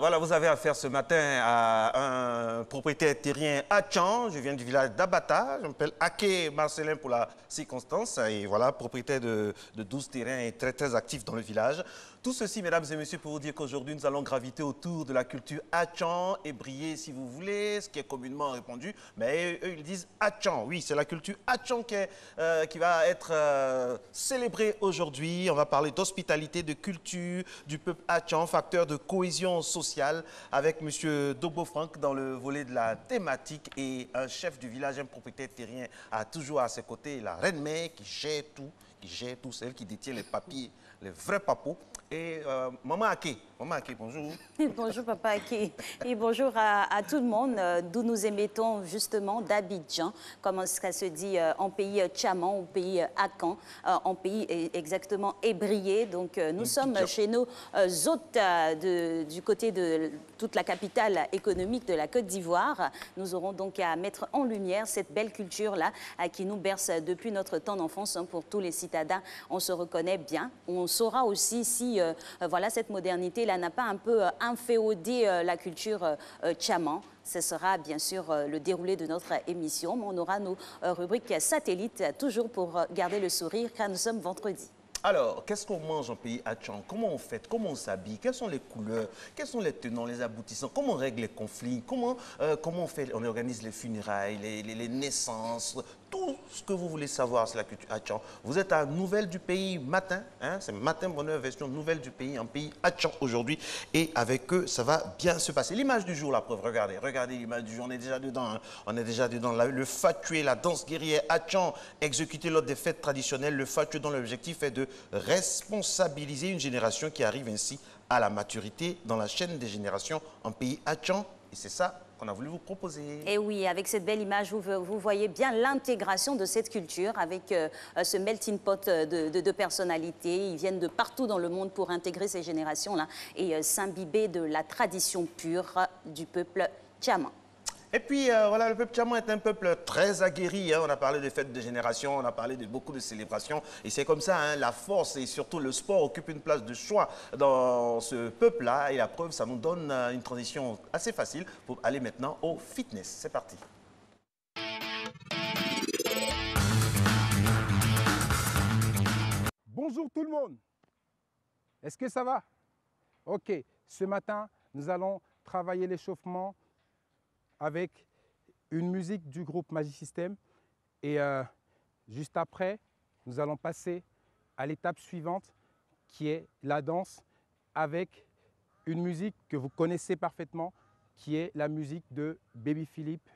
Voilà, vous avez affaire ce matin à un propriétaire terrien à Tchan. Je viens du village d'Abata. Je m'appelle Ake Marcelin pour la circonstance. Et voilà, propriétaire de 12 terrains et très, très actif dans le village. Tout ceci, mesdames et messieurs, pour vous dire qu'aujourd'hui, nous allons graviter autour de la culture Atchan et briller, si vous voulez, ce qui est communément répandu. Mais eux, ils disent Atchan. Oui, c'est la culture Atchan qui va être célébrée aujourd'hui. On va parler d'hospitalité, de culture, du peuple Atchan, facteur de cohésion sociale, avec M. Dogbo Frank dans le volet de la thématique et un chef du village, un propriétaire terrien, a toujours à ses côtés la reine-mère qui gère tout, c'est elle qui détient les papiers, les vrais papos. Et Maman Ake, bonjour. Bonjour Papa Ake et bonjour à tout le monde d'où nous émettons justement d'Abidjan, comme ça se dit en pays Tchaman, au pays Akan, en pays exactement ébrié. Donc nous sommes chez nos hôtes du côté de toute la capitale économique de la Côte d'Ivoire. Nous aurons donc à mettre en lumière cette belle culture-là qui nous berce depuis notre temps d'enfance. Pour tous les citadins, on se reconnaît bien. On saura aussi si voilà, cette modernité-là n'a pas un peu inféodé la culture Tchaman. Ce sera bien sûr le déroulé de notre émission, mais on aura nos rubriques satellites toujours pour garder le sourire car nous sommes vendredi. Alors, qu'est-ce qu'on mange en pays Atchan? Comment on fait? Comment on s'habille? Quelles sont les couleurs? Quels sont les tenants, les aboutissants? Comment on règle les conflits? Comment on fait? On organise les funérailles, les naissances, tout ce que vous voulez savoir sur la culture Atchan. Vous êtes à Nouvelle du Pays matin, hein? C'est Matin Bonheur version Nouvelle du Pays en pays Atchan aujourd'hui. Et avec eux, ça va bien se passer. L'image du jour, la preuve, regardez l'image du jour, on est déjà dedans. Hein? On est déjà dedans. Le fatué, la danse guerrière Atchan, exécutée lors des fêtes traditionnelles. Le fatué dont l'objectif est de responsabiliser une génération qui arrive ainsi à la maturité dans la chaîne des générations en pays Atchan. Et c'est ça qu'on a voulu vous proposer. Et oui, avec cette belle image, vous voyez bien l'intégration de cette culture avec ce melting pot de personnalités. Ils viennent de partout dans le monde pour intégrer ces générations-là et s'imbiber de la tradition pure du peuple Tchaman. Et puis, voilà, le peuple Tchaman est un peuple très aguerri. Hein. On a parlé des fêtes de génération, on a parlé de beaucoup de célébrations. Et c'est comme ça, hein, la force et surtout le sport occupent une place de choix dans ce peuple-là. Et la preuve, ça nous donne une transition assez facile pour aller maintenant au fitness. C'est parti. Bonjour tout le monde. Est-ce que ça va? Ok, ce matin, nous allons travailler l'échauffement avec une musique du groupe Magic System. Et juste après, nous allons passer à l'étape suivante qui est la danse avec une musique que vous connaissez parfaitement qui est la musique de Baby Philippe.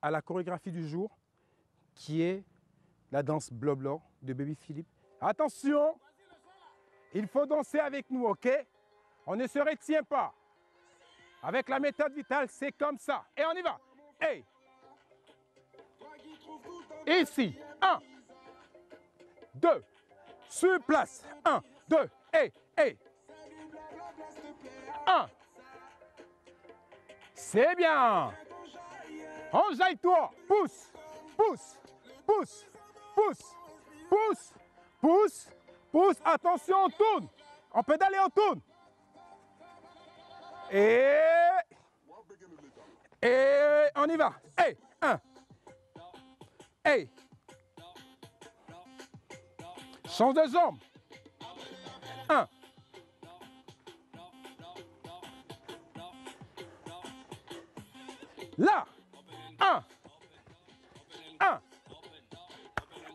à la chorégraphie du jour, qui est la danse Bloblo de Baby Philippe. Attention, il faut danser avec nous, ok? On ne se retient pas. Avec la méthode vitale, c'est comme ça. Et on y va. Hey. Ici, 1, 2, sur place, 1, 2, hey, hey. 1. C'est bien. Enjaille-toi. Pousse, pousse, pousse, pousse, pousse, pousse, pousse. Attention, on tourne. On pédale et on tourne. Et on y va. Hey, 1. Hey. Change de jambe. 1. Là. 1. 1.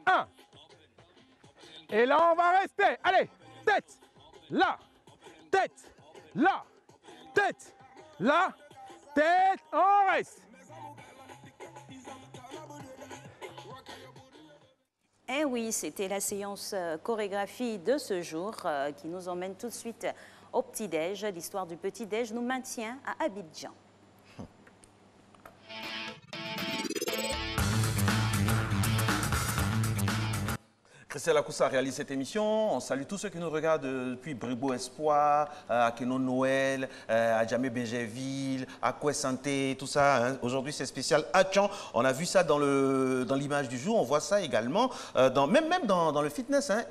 1. Et là, on va rester. Allez, tête. Là. Tête. Là. Tête. Là. Tête. On reste. Eh oui, c'était la séance chorégraphie de ce jour qui nous emmène tout de suite au petit-déj. L'histoire du petit-déj nous maintient à Abidjan. Christelle Akoussa réalise cette émission. On salue tous ceux qui nous regardent depuis Bribo Espoir, à Keno Noël, à Djamé Benjerville, à Koué Santé, tout ça. Hein. Aujourd'hui, c'est spécial Atchan. On a vu ça dans l'image du jour. On voit ça également, même dans le fitness. Hein.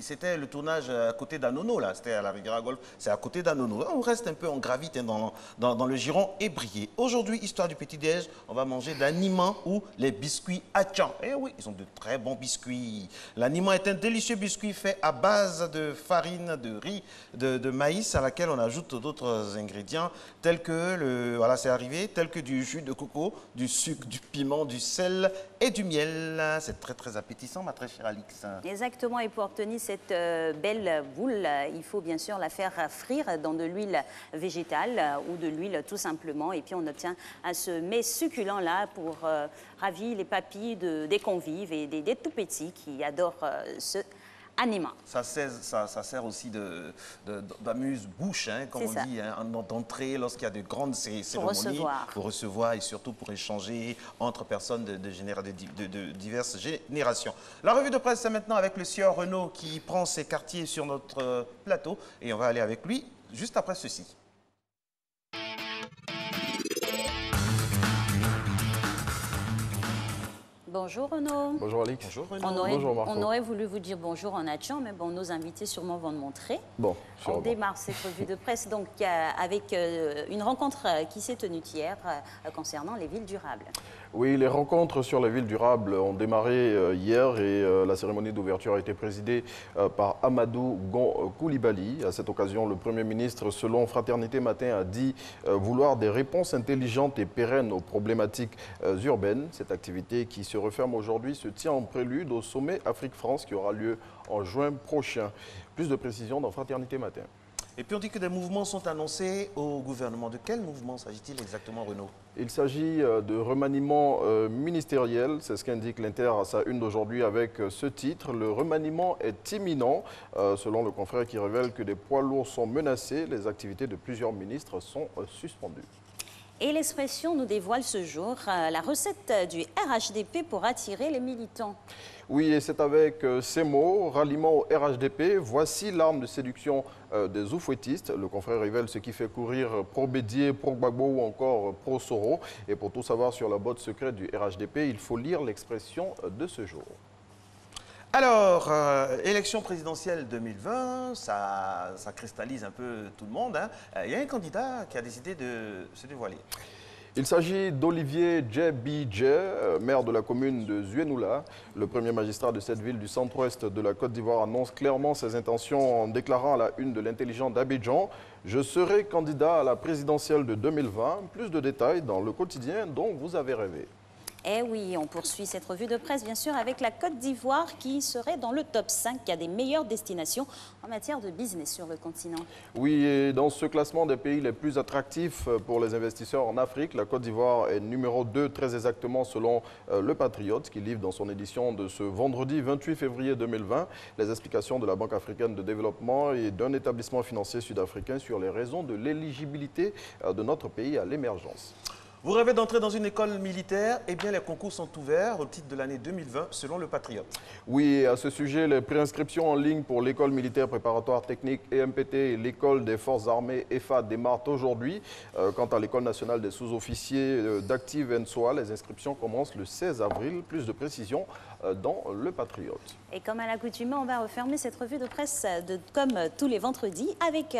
C'était le tournage à côté d'Anono, là. C'était à la Riviera Golf. C'est à côté d'Anono. On reste un peu, on gravite hein, dans le giron ébrié. Aujourd'hui, histoire du petit-déj, on va manger l'animent ou les biscuits Atchan. Eh oui, ils ont de très bons biscuits. L'animent est un délicieux biscuit fait à base de farine, de riz, de maïs à laquelle on ajoute d'autres ingrédients tels que, voilà c'est arrivé, tels que du jus de coco, du sucre, du piment, du sel et du miel. C'est très très appétissant ma très chère Alix. Exactement, et pour obtenir cette belle boule, il faut bien sûr la faire frire dans de l'huile végétale ou de l'huile tout simplement. Et puis on obtient ce mets succulent là pour ravir les papilles des convives et des tout petits qui adorent ce aliment. Ça sert aussi d'amuse-bouche, hein, comme on dit, hein, d'entrée lorsqu'il y a de grandes cérémonies. Pour recevoir et surtout pour échanger entre personnes de diverses générations. La revue de presse, c'est maintenant avec le sieur Renaud qui prend ses quartiers sur notre plateau. Et on va aller avec lui juste après ceci. Bonjour Renaud. Bonjour Alix. Bonjour Renaud. Bonjour Marco. On aurait voulu vous dire bonjour en Atchan, mais bon, nos invités sûrement vont le montrer. Bon, on démarre cette revue de presse donc, avec une rencontre qui s'est tenue hier concernant les villes durables. Oui, les rencontres sur les villes durables ont démarré hier et la cérémonie d'ouverture a été présidée par Amadou Gon Koulibaly. À cette occasion, le Premier ministre, selon Fraternité Matin, a dit vouloir des réponses intelligentes et pérennes aux problématiques urbaines. Cette activité qui se referme aujourd'hui se tient en prélude au sommet Afrique-France qui aura lieu en juin prochain. Plus de précisions dans Fraternité Matin. Et puis on dit que des mouvements sont annoncés au gouvernement. De quel mouvement s'agit-il exactement, Renaud? Il s'agit de remaniement ministériel, c'est ce qu'indique l'Inter à sa une d'aujourd'hui avec ce titre. Le remaniement est imminent, selon le confrère qui révèle que des poids lourds sont menacés. Les activités de plusieurs ministres sont suspendues. Et l'Expression nous dévoile ce jour la recette du RHDP pour attirer les militants. Oui, et c'est avec ces mots, ralliement au RHDP, voici l'arme de séduction des oufouettistes. Le confrère révèle ce qui fait courir pro-Bédier, pro-Gbagbo ou encore pro-Soro. Et pour tout savoir sur la botte secrète du RHDP, il faut lire l'Expression de ce jour. Alors, élection présidentielle 2020, ça cristallise un peu tout le monde. Hein. Il y a un candidat qui a décidé de se dévoiler. Il s'agit d'Olivier Djebidje, maire de la commune de Zuenoula. Le premier magistrat de cette ville du centre-ouest de la Côte d'Ivoire annonce clairement ses intentions en déclarant à la une de l'intelligent d'Abidjan « Je serai candidat à la présidentielle de 2020 ». Plus de détails dans le quotidien dont vous avez rêvé. Eh oui, on poursuit cette revue de presse, bien sûr, avec la Côte d'Ivoire qui serait dans le top 5 des meilleures destinations en matière de business sur le continent. Oui, et dans ce classement des pays les plus attractifs pour les investisseurs en Afrique, la Côte d'Ivoire est numéro 2, très exactement selon Le Patriote, qui livre dans son édition de ce vendredi 28 février 2020 les explications de la Banque africaine de développement et d'un établissement financier sud-africain sur les raisons de l'éligibilité de notre pays à l'émergence. Vous rêvez d'entrer dans une école militaire? Eh bien, les concours sont ouverts au titre de l'année 2020, selon Le Patriote. Oui, à ce sujet, les préinscriptions en ligne pour l'école militaire préparatoire technique EMPT et l'école des forces armées EFA démarrent aujourd'hui. Quant à l'école nationale des sous-officiers d'active ENSOA, les inscriptions commencent le 16 avril. Plus de précisions dans Le Patriote. Et comme à l'accoutumée, on va refermer cette revue de presse comme tous les vendredis avec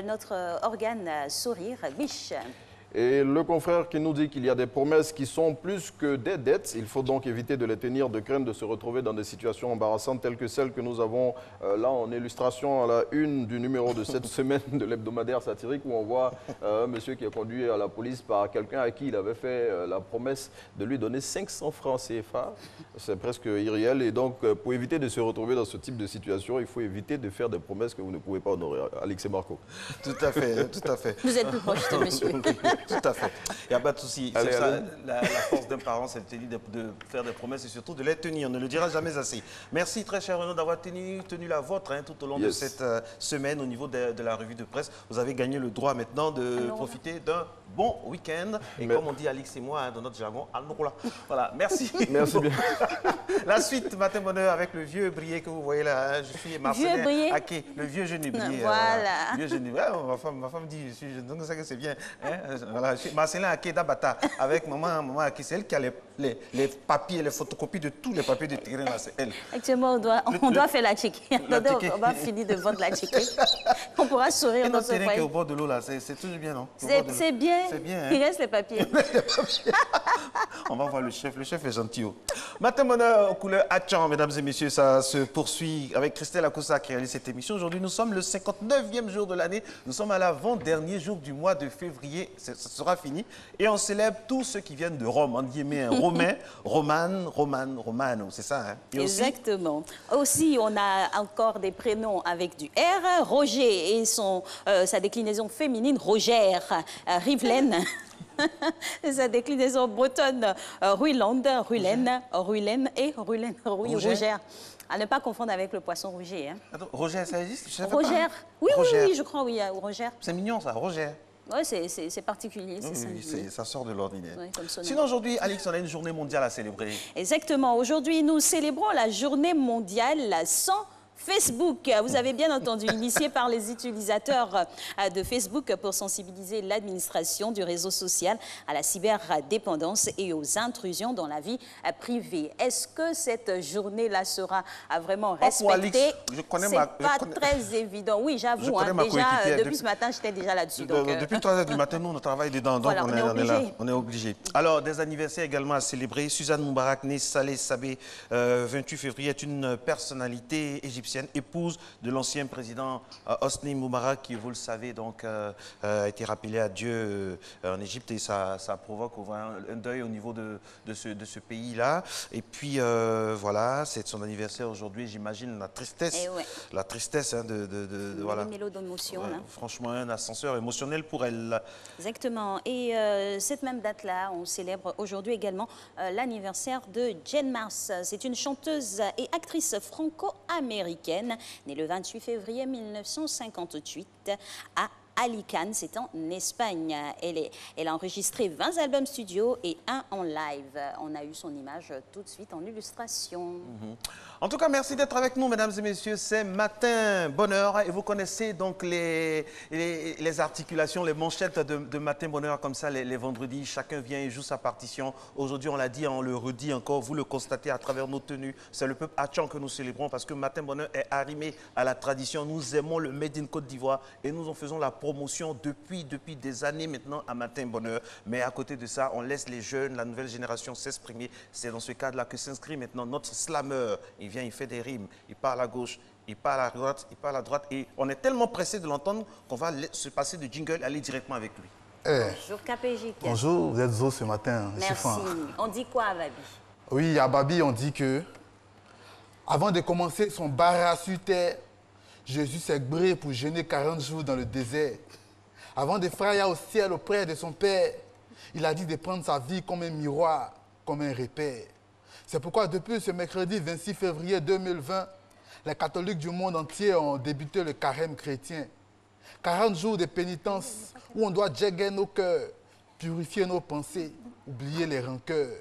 notre organe sourire, Biche. Et le confrère qui nous dit qu'il y a des promesses qui sont plus que des dettes. Il faut donc éviter de les tenir de crainte de se retrouver dans des situations embarrassantes telles que celles que nous avons là en illustration à la une du numéro de cette semaine de l'hebdomadaire satirique où on voit un monsieur qui est conduit à la police par quelqu'un à qui il avait fait la promesse de lui donner 500 francs CFA. C'est presque irréel et donc pour éviter de se retrouver dans ce type de situation, il faut éviter de faire des promesses que vous ne pouvez pas honorer. Alex et Marco. Tout à fait, tout à fait. Vous êtes plus proche de monsieur. Tout à fait. Il n'y a pas de souci. C'est ça, la force d'un parent, c'est de faire des promesses et surtout de les tenir. On ne le dira jamais assez. Merci très cher Renaud d'avoir tenu la vôtre tout au long de cette semaine au niveau de la revue de presse. Vous avez gagné le droit maintenant de profiter d'un bon week-end. Et comme on dit Alix et moi dans notre jargon, voilà, merci. Merci bien. La suite, Matin Bonheur avec le vieux brillé que vous voyez là. Je suis Marcelin Aké, le vieux jeune brillé. Voilà. Vieux jeune. Ouais, ma femme dit, je suis jeune, donc ça que c'est bien. Voilà, je suis Marcelin Aké d'Abata avec maman Aké, c'est elle qui a les papiers, les photocopies de tous les papiers de terrain là, c'est elle. Actuellement, on doit faire la check. On va finir de vendre la check. On pourra sourire dans ce terrain qui est foyer. au bord de l'eau là, c'est toujours bien, non? C'est bien. C'est bien. Il reste les papiers. On va voir le chef est gentil. Matin Bonheur aux couleurs Hatchan, mesdames et messieurs, ça se poursuit avec Christelle Akoussa qui réalise cette émission. Aujourd'hui, nous sommes le 59e jour de l'année. Nous sommes à l'avant-dernier jour du mois de février. Ça sera fini. Et on célèbre tous ceux qui viennent de Rome, en guillemets, Romain, Romano. C'est ça, hein? Et exactement. Aussi, on a encore des prénoms avec du R. Roger et sa déclinaison féminine, Roger, Rivelaine. Sa déclinaison bretonne, Ruiland, Ruilen et Ruilen. Oui, Roger. À ne pas confondre avec le poisson rouget. Hein. Attends, Roger, ça existe? Je savais Roger. pas. Oui, Roger. oui, je crois, oui, Roger. C'est mignon ça, Roger. Oui, c'est particulier, c'est ça. Oui, ça sort de l'ordinaire. Oui, comme son nom. Sinon, aujourd'hui, Alix, on a une journée mondiale à célébrer. Exactement. Aujourd'hui, nous célébrons la journée mondiale sans Facebook. Vous avez bien entendu, initié par les utilisateurs de Facebook pour sensibiliser l'administration du réseau social à la cyberdépendance et aux intrusions dans la vie privée. Est-ce que cette journée-là sera vraiment respectée? C'est pas très évident. Oui, j'avoue. Déjà, depuis ce matin, j'étais déjà là-dessus. Depuis 3 h du matin, nous, on travaille dedans. Donc, voilà, on est obligé. Alors, des anniversaires également à célébrer. Suzanne Moubarak, née Saleh Sabé, 28 février, est une personnalité égyptienne, épouse de l'ancien président Hosni Moubarak, qui, vous le savez, donc, a été rappelé à Dieu en Égypte et ça provoque un deuil au niveau de ce pays-là. Et puis, voilà, c'est son anniversaire aujourd'hui, j'imagine la tristesse. La tristesse voilà. Mélo d'émotion. Franchement, un ascenseur émotionnel pour elle. Exactement. Et cette même date-là, on célèbre aujourd'hui également l'anniversaire de Jane Mars. C'est une chanteuse et actrice franco-américaine, née le 28 février 1958 à Alicante, c'est en Espagne. Elle a enregistré 20 albums studio et un en live. On a eu son image tout de suite en illustration. En tout cas, merci d'être avec nous, mesdames et messieurs. C'est Matin Bonheur et vous connaissez donc les articulations, les manchettes de Matin Bonheur comme ça les vendredis. Chacun vient et joue sa partition. Aujourd'hui, on l'a dit, on le redit encore, vous le constatez à travers nos tenues. C'est le peuple Hatchan que nous célébrons parce que Matin Bonheur est arrimé à la tradition. Nous aimons le Made in Côte d'Ivoire et nous en faisons la promotion depuis des années maintenant à Matin Bonheur. Mais à côté de ça, on laisse les jeunes, la nouvelle génération s'exprimer. C'est dans ce cadre-là que s'inscrit maintenant notre slammer. Il vient, il fait des rimes, il parle à gauche, il parle à droite, il parle à droite. Et on est tellement pressé de l'entendre qu'on va se passer de jingle et aller directement avec lui. Bonjour KPJ. Bonjour, vous êtes Zo ce matin. Merci. On dit quoi à Babi? Oui, à Babi, on dit que, avant de commencer son bar sur terre, Jésus s'est brûlé pour jeûner 40 jours dans le désert. Avant de frayer au ciel auprès de son Père, il a dit de prendre sa vie comme un miroir, comme un repère. C'est pourquoi depuis ce mercredi 26 février 2020, les catholiques du monde entier ont débuté le carême chrétien. 40 jours de pénitence où on doit jéguer nos cœurs, purifier nos pensées, oublier les rancœurs.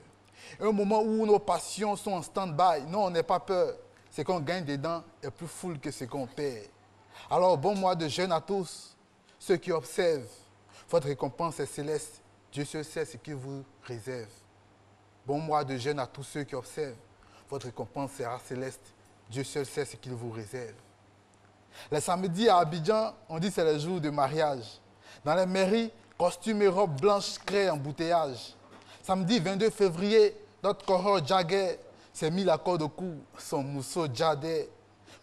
Un moment où nos passions sont en stand-by. Non, on n'a pas peur. Ce qu'on gagne dedans est plus full que ce qu'on perd. Alors, bon mois de jeûne à tous, ceux qui observent. Votre récompense est céleste. Dieu seul sait ce qu'il vous réserve. Bon mois de jeûne à tous ceux qui observent. Votre récompense sera céleste. Dieu seul sait ce qu'il vous réserve. Les samedis à Abidjan, on dit que c'est le jour de mariage. Dans les mairies, costumes et robes blanches créent embouteillage. Samedi 22 février, notre cohort Jagger s'est mis la corde au cou, son mousseau Jadé.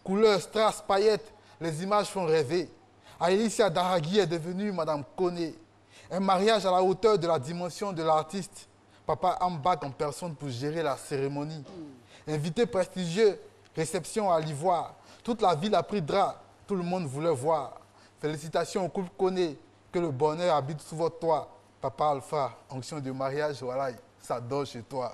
Couleur strass paillettes, les images font rêver. Aïlissia Daragui est devenue Madame Koné. Un mariage à la hauteur de la dimension de l'artiste. Papa Ambak en personne pour gérer la cérémonie. Invité prestigieux, réception à l'ivoire. Toute la ville a pris drap, tout le monde voulait voir. Félicitations au couple Koné, que le bonheur habite sous votre toit. Papa Alpha, onction de mariage, voilà, ça dort chez toi.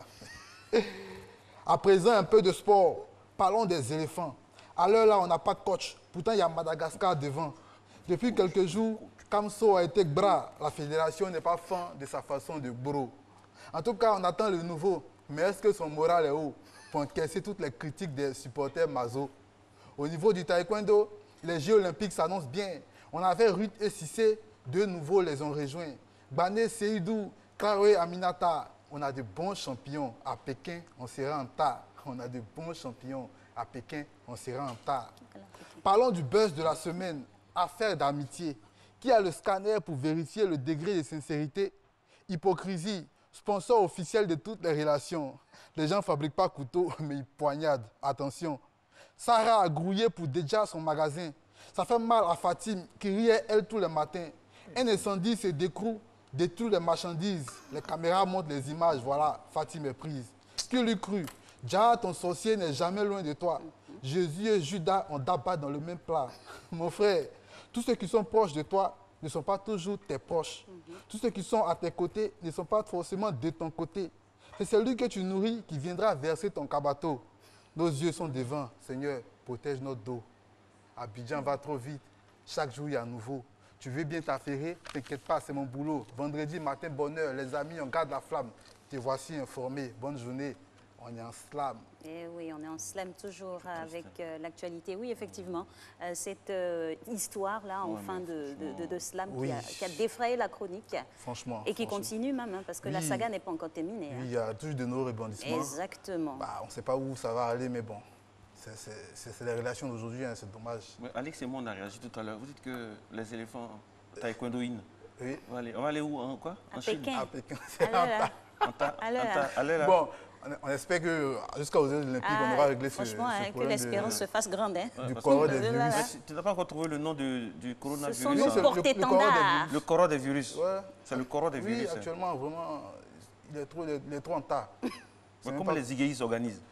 À présent, un peu de sport. Parlons des éléphants. À l'heure là, on n'a pas de coach. Pourtant, il y a Madagascar devant. Depuis quelques jours, Kamso a été bras. La fédération n'est pas fan de sa façon de bro. En tout cas, on attend le nouveau. Mais est-ce que son moral est haut pour encaisser toutes les critiques des supporters Mazo? Au niveau du taekwondo, les Jeux olympiques s'annoncent bien. On avait Ruth et Cissé, deux nouveaux les ont rejoints. Bané Seydou, Karoé Aminata. On a de bons champions. À Pékin, on sera en tas. On a de bons champions. À Pékin, on sera en tas. Parlons du buzz de la semaine. Affaire d'amitié. Qui a le scanner pour vérifier le degré de sincérité? Hypocrisie. Sponsor officiel de toutes les relations. Les gens ne fabriquent pas couteaux, mais ils poignardent. Attention. Sarah a grouillé pour déjà son magasin. Ça fait mal à Fatim, qui riait elle tous les matins. Un incendie se détruit les marchandises. Les caméras montrent les images. Voilà, Fatim est prise. Qui lui crut? Jah, ton sorcier n'est jamais loin de toi. Jésus et Judas ont d'abat dans le même plat. Mon frère, tous ceux qui sont proches de toi ne sont pas toujours tes proches. Tous ceux qui sont à tes côtés ne sont pas forcément de ton côté. C'est celui que tu nourris qui viendra verser ton cabato. Nos yeux sont devant. Seigneur, protège notre dos. Abidjan va trop vite. Chaque jour, il y a un nouveau. Tu veux bien t'affairer? T'inquiète pas, c'est mon boulot. Vendredi matin, bonne heure. Les amis, on garde la flamme. Te voici informé. Bonne journée. On est en slam. Eh oui, on est en slam toujours avec l'actualité. Oui, effectivement, cette histoire-là, en fin de slam Oui. qui a défrayé la chronique. Franchement. Et qui continue même, hein, parce que la Oui. saga n'est pas encore terminée. Oui, Hein. il y a toujours de nouveaux rebondissements. Exactement. Bah, on ne sait pas où ça va aller, mais bon. C'est les relations d'aujourd'hui, hein, c'est dommage. Mais Alex et moi, on a réagi tout à l'heure. Vous dites que les éléphants taekwondoïnes. Oui. On va aller où? En quoi? En À Chine? Pékin. À Pékin, c'est Ah là là. Allez là. Bon, on espère que jusqu'aux Jeux olympiques, on aura réglé ce Franchement, hein, que problème l'espérance se fasse grande. Hein. du parce corps que- des Là, là, virus. là. Tu n'as pas encore trouvé le nom du coronavirus? Ce sont Oui, nos c'est hein? le corps des porte-étendards. Le corps des virus. Ouais. C'est le corps des Oui, virus. hein. actuellement, vraiment, il est trop en tas. C'est Mais même comment pas- les IGI s'organisent?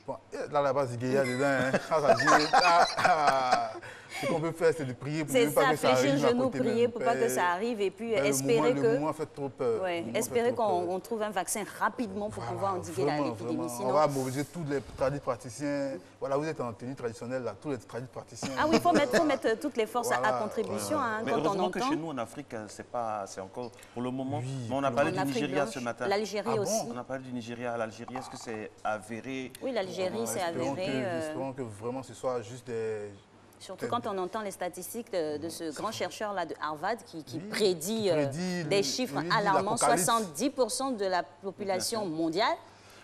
Bon, là-bas, c'est Guéa dedans. Hein. Ça dit, ce qu'on peut faire, c'est de prier pour C'est ne pas ça, que ça fléchir arrive. à genou, côté prier même. pour pas que ça arrive et puis Ben, espérer le que... moment fait trop peur. Ouais, Le moment espérer fait trop peur. qu'on trouve un vaccin rapidement pour Voilà, pouvoir endiguer vraiment, l'épidémie. vraiment. Sinon... On va mobiliser tous les praticiens. Voilà, vous êtes en tenue traditionnelle, là, tous les praticiens. Ah oui, il faut mettre toutes les forces à Voilà, contribution hein, Mais quand on heureusement que entend. chez nous, en Afrique, c'est encore pour le moment. Oui, Mais on a parlé En du Afrique Nigeria blanche, ce matin. l'Algérie Ah bon? aussi. On a parlé du Nigeria. L'Algérie, est-ce que c'est avéré? Oui, l'Algérie, c'est Espérons avéré. espérons que vraiment ce soit juste des... Surtout quand on entend les statistiques de ce grand chercheur-là de Harvard qui Oui, prédit, qui prédit des chiffres oui, alarmants. l'apocalypse. 70% de la population mondiale.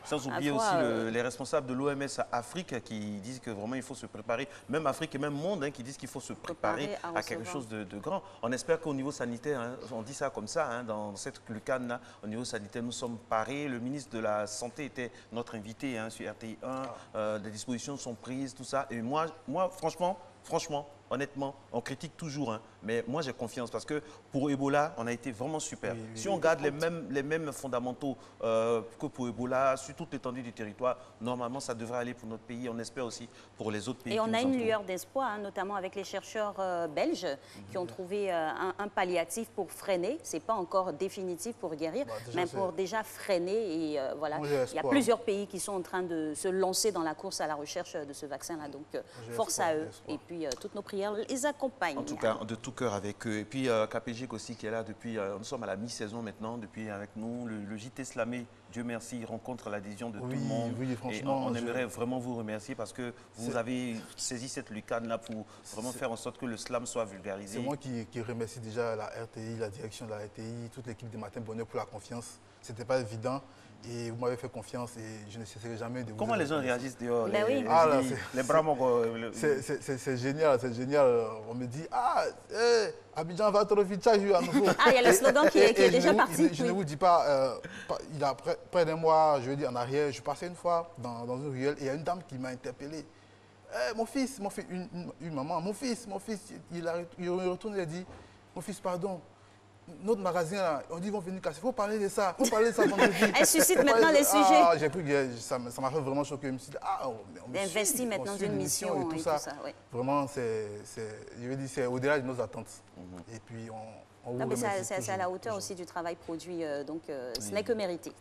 Sans oublier À aussi quoi, les responsables de l'OMS Afrique qui disent que vraiment il faut se préparer, même Afrique et même monde hein, qui disent qu'il faut se préparer Préparer à à quelque recevoir. chose de grand. On espère qu'au niveau sanitaire, hein, on dit ça comme ça, hein, dans cette lucane-là, au niveau sanitaire, nous sommes parés. Le ministre de la Santé était notre invité hein, sur RTI 1, des dispositions sont prises, tout ça. Et moi franchement, honnêtement, on critique toujours, hein, mais moi j'ai confiance parce que pour Ebola, on a été vraiment super. Si on garde les mêmes fondamentaux que pour Ebola, sur toute l'étendue du territoire, normalement ça devrait aller pour notre pays. On espère aussi pour les autres pays. Et on a une lueur d'espoir, hein, notamment avec les chercheurs belges qui ont trouvé un palliatif pour freiner. Ce n'est pas encore définitif pour guérir, mais pour déjà freiner. Et voilà, il y a plusieurs pays qui sont en train de se lancer dans la course à la recherche de ce vaccin-là. Donc, force à eux. Et puis, toutes nos prières les accompagnent. En tout cas, de tout cœur avec eux. Et puis, KPG aussi qui est là depuis, nous sommes à la mi-saison maintenant, depuis avec nous. Le JT Slamé, Dieu merci, rencontre l'adhésion de tout le monde. Oui, franchement. Et on aimerait vraiment vous remercier parce que vous avez saisi cette lucane-là pour vraiment faire en sorte que le slam soit vulgarisé. C'est moi qui remercie déjà la RTI, la direction de la RTI, toute l'équipe de Matin Bonheur pour la confiance. Ce n'était pas évident. Et vous m'avez fait confiance et je ne cesserai jamais de vous... Comment les gens réagissent dehors? Les bras c'est génial, c'est génial. On me dit, Abidjan va trop vite, à nouveau. Il y a le slogan qui est déjà parti. Je ne vous dis pas, il y a près d'un mois, je veux dire en arrière, je passais une fois dans une ruelle et il y a une dame qui m'a interpellé. Mon fils, une maman, mon fils, il retourne et il dit, mon fils, pardon. Notre magasin, là, on dit qu'ils vont venir casser. Il faut parler de ça. Vendredi. Elle suscite maintenant les sujets. J'ai cru que ça m'a fait vraiment choquer. Je me suis dit, on investit maintenant dans une mission et tout ça. Oui. Vraiment, je veux dire, c'est au-delà de nos attentes. Et puis, on vous remercie. C'est à la hauteur aussi du travail produit, donc ce n'est que mérité.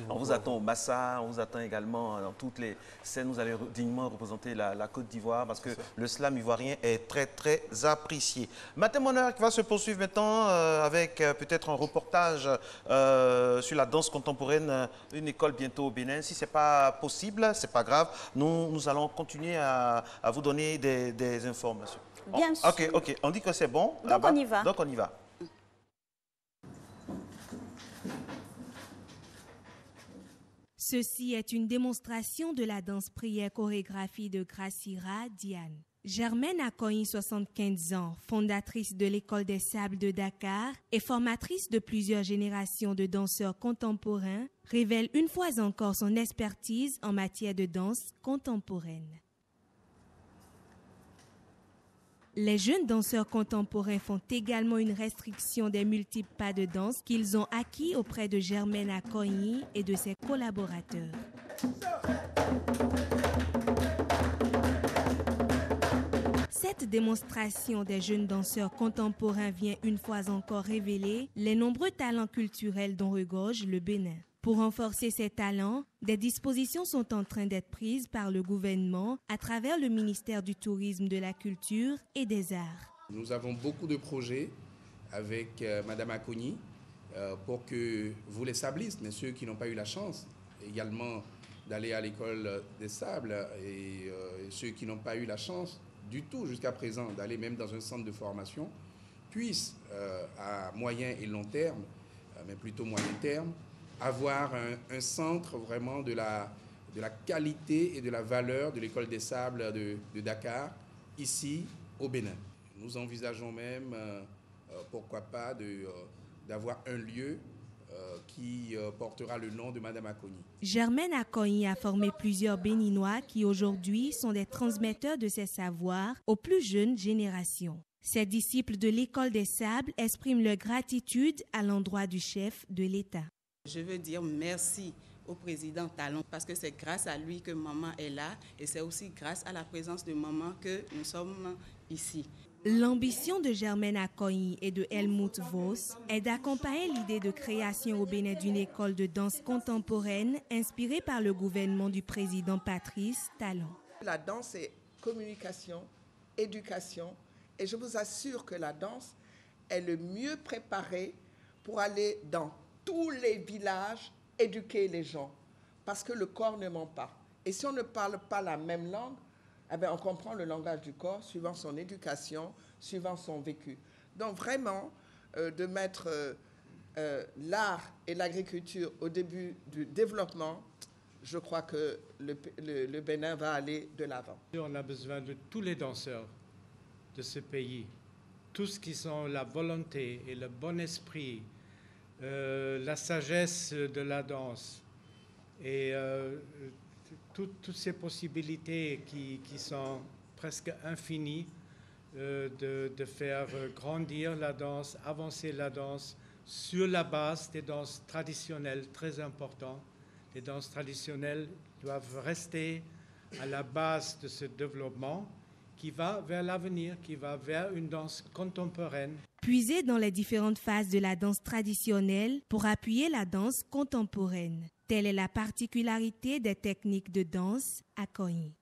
On vous attend au Massa, on vous attend également dans toutes les scènes. Vous allez dignement représenter la Côte d'Ivoire parce que le slam ivoirien est très, très apprécié. Matin Bonheur qui va se poursuivre maintenant avec peut-être un reportage sur la danse contemporaine, une école bientôt au Bénin. Si ce n'est pas possible, ce n'est pas grave. Nous allons continuer à vous donner des informations. Bien sûr. Ok. On dit que c'est bon. Donc on y va. Donc on y va. Ceci est une démonstration de la danse prière chorégraphie de Gracira Diane. Germaine Akoyi, 75 ans, fondatrice de l'École des Sables de Dakar et formatrice de plusieurs générations de danseurs contemporains, révèle une fois encore son expertise en matière de danse contemporaine. Les jeunes danseurs contemporains font également une restriction des multiples pas de danse qu'ils ont acquis auprès de Germaine Akoyi et de ses collaborateurs. Cette démonstration des jeunes danseurs contemporains vient une fois encore révéler les nombreux talents culturels dont regorge le Bénin. Pour renforcer ces talents, des dispositions sont en train d'être prises par le gouvernement à travers le ministère du Tourisme, de la Culture et des Arts. Nous avons beaucoup de projets avec Madame Akoyi pour que vous les sablistes, mais ceux qui n'ont pas eu la chance également d'aller à l'école des sables et ceux qui n'ont pas eu la chance du tout jusqu'à présent d'aller même dans un centre de formation puissent à moyen et long terme, mais plutôt moyen terme, avoir un centre vraiment de la qualité et de la valeur de l'École des Sables de Dakar, ici au Bénin. Nous envisageons même, pourquoi pas, d'avoir un lieu qui portera le nom de Madame Akoyi. Germaine Akoyi a formé plusieurs Béninois qui aujourd'hui sont des transmetteurs de ses savoirs aux plus jeunes générations. Ces disciples de l'École des Sables expriment leur gratitude à l'endroit du chef de l'État. Je veux dire merci au président Talon parce que c'est grâce à lui que maman est là et c'est aussi grâce à la présence de maman que nous sommes ici. L'ambition de Germaine Akoyi et de Helmut Vos est d'accompagner l'idée de création au Bénin d'une école de danse contemporaine inspirée par le gouvernement du président Patrice Talon. La danse est communication, éducation et je vous assure que la danse est le mieux préparée pour aller dans tous les villages, éduquer les gens, parce que le corps ne ment pas. Et si on ne parle pas la même langue, eh bien, on comprend le langage du corps suivant son éducation, suivant son vécu. Donc vraiment, de mettre l'art et l'agriculture au début du développement, je crois que le Bénin va aller de l'avant. On a besoin de tous les danseurs de ce pays, tous qui ont la volonté et le bon esprit, la sagesse de la danse et toutes ces possibilités qui sont presque infinies de faire grandir la danse, avancer la danse sur la base des danses traditionnelles, très important. Les danses traditionnelles doivent rester à la base de ce développement qui va vers l'avenir, qui va vers une danse contemporaine. Puiser dans les différentes phases de la danse traditionnelle pour appuyer la danse contemporaine. Telle est la particularité des techniques de danse à Koyi.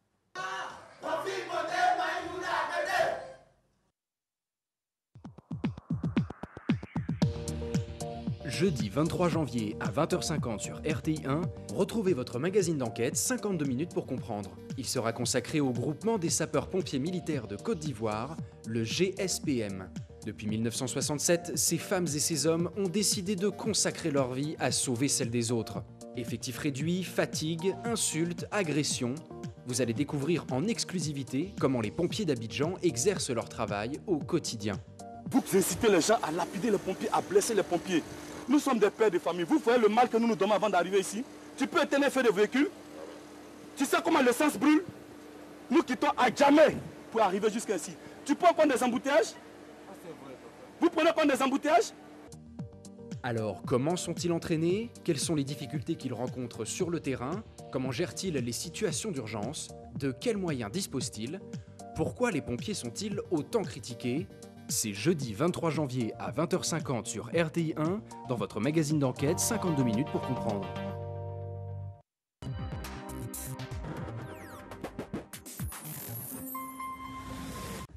Jeudi 23 janvier à 20h50 sur RTI1, retrouvez votre magazine d'enquête 52 minutes pour comprendre. Il sera consacré au groupement des sapeurs-pompiers militaires de Côte d'Ivoire, le GSPM. Depuis 1967, ces femmes et ces hommes ont décidé de consacrer leur vie à sauver celle des autres. Effectifs réduits, fatigue, insultes, agressions. Vous allez découvrir en exclusivité comment les pompiers d'Abidjan exercent leur travail au quotidien. Vous incitez les gens à lapider les pompiers, à blesser les pompiers. Nous sommes des pères de famille. Vous voyez le mal que nous nous donnons avant d'arriver ici. Tu peux éteindre un feu de véhicule. Tu sais comment l'essence brûle. Nous quittons à jamais pour arriver jusqu'ici. Tu peux prendre des embouteillages. Vous prenez prendre des embouteillages. Alors, comment sont-ils entraînés? Quelles sont les difficultés qu'ils rencontrent sur le terrain? Comment gèrent-ils les situations d'urgence? De quels moyens disposent-ils? Pourquoi les pompiers sont-ils autant critiqués? C'est jeudi 23 janvier à 20h50 sur RTI1 dans votre magazine d'enquête 52 minutes pour comprendre.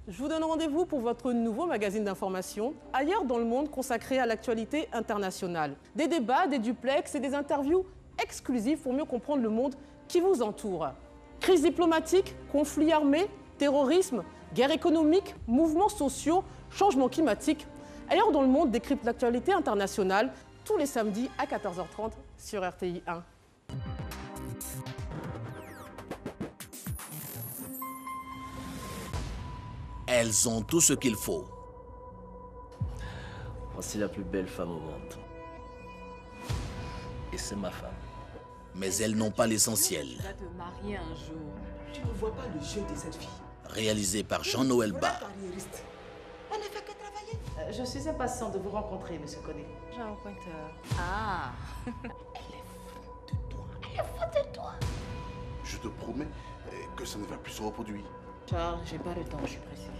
Je vous donne rendez-vous pour votre nouveau magazine d'information, Ailleurs dans le monde, consacré à l'actualité internationale. Des débats, des duplex et des interviews exclusives pour mieux comprendre le monde qui vous entoure. Crise diplomatique, conflits armés, terrorisme, guerre économique, mouvements sociaux, changement climatique. Ailleurs dans le monde décrypte l'actualité internationale tous les samedis à 14h30 sur RTI1. Elles ont tout ce qu'il faut. Voici la plus belle femme au monde. Et c'est ma femme. Mais elles n'ont pas l'essentiel. Tu vas te marier un jour. Tu ne vois pas le jeu de cette fille. Réalisé par Jean-Noël Bas. Elle ne fait que travailler. Je suis impatient de vous rencontrer, monsieur Koné. J'ai un pointeur. Ah. Elle est folle de toi. Je te promets que ça ne va plus se reproduire. Charles, j'ai pas le temps, je suis pressée.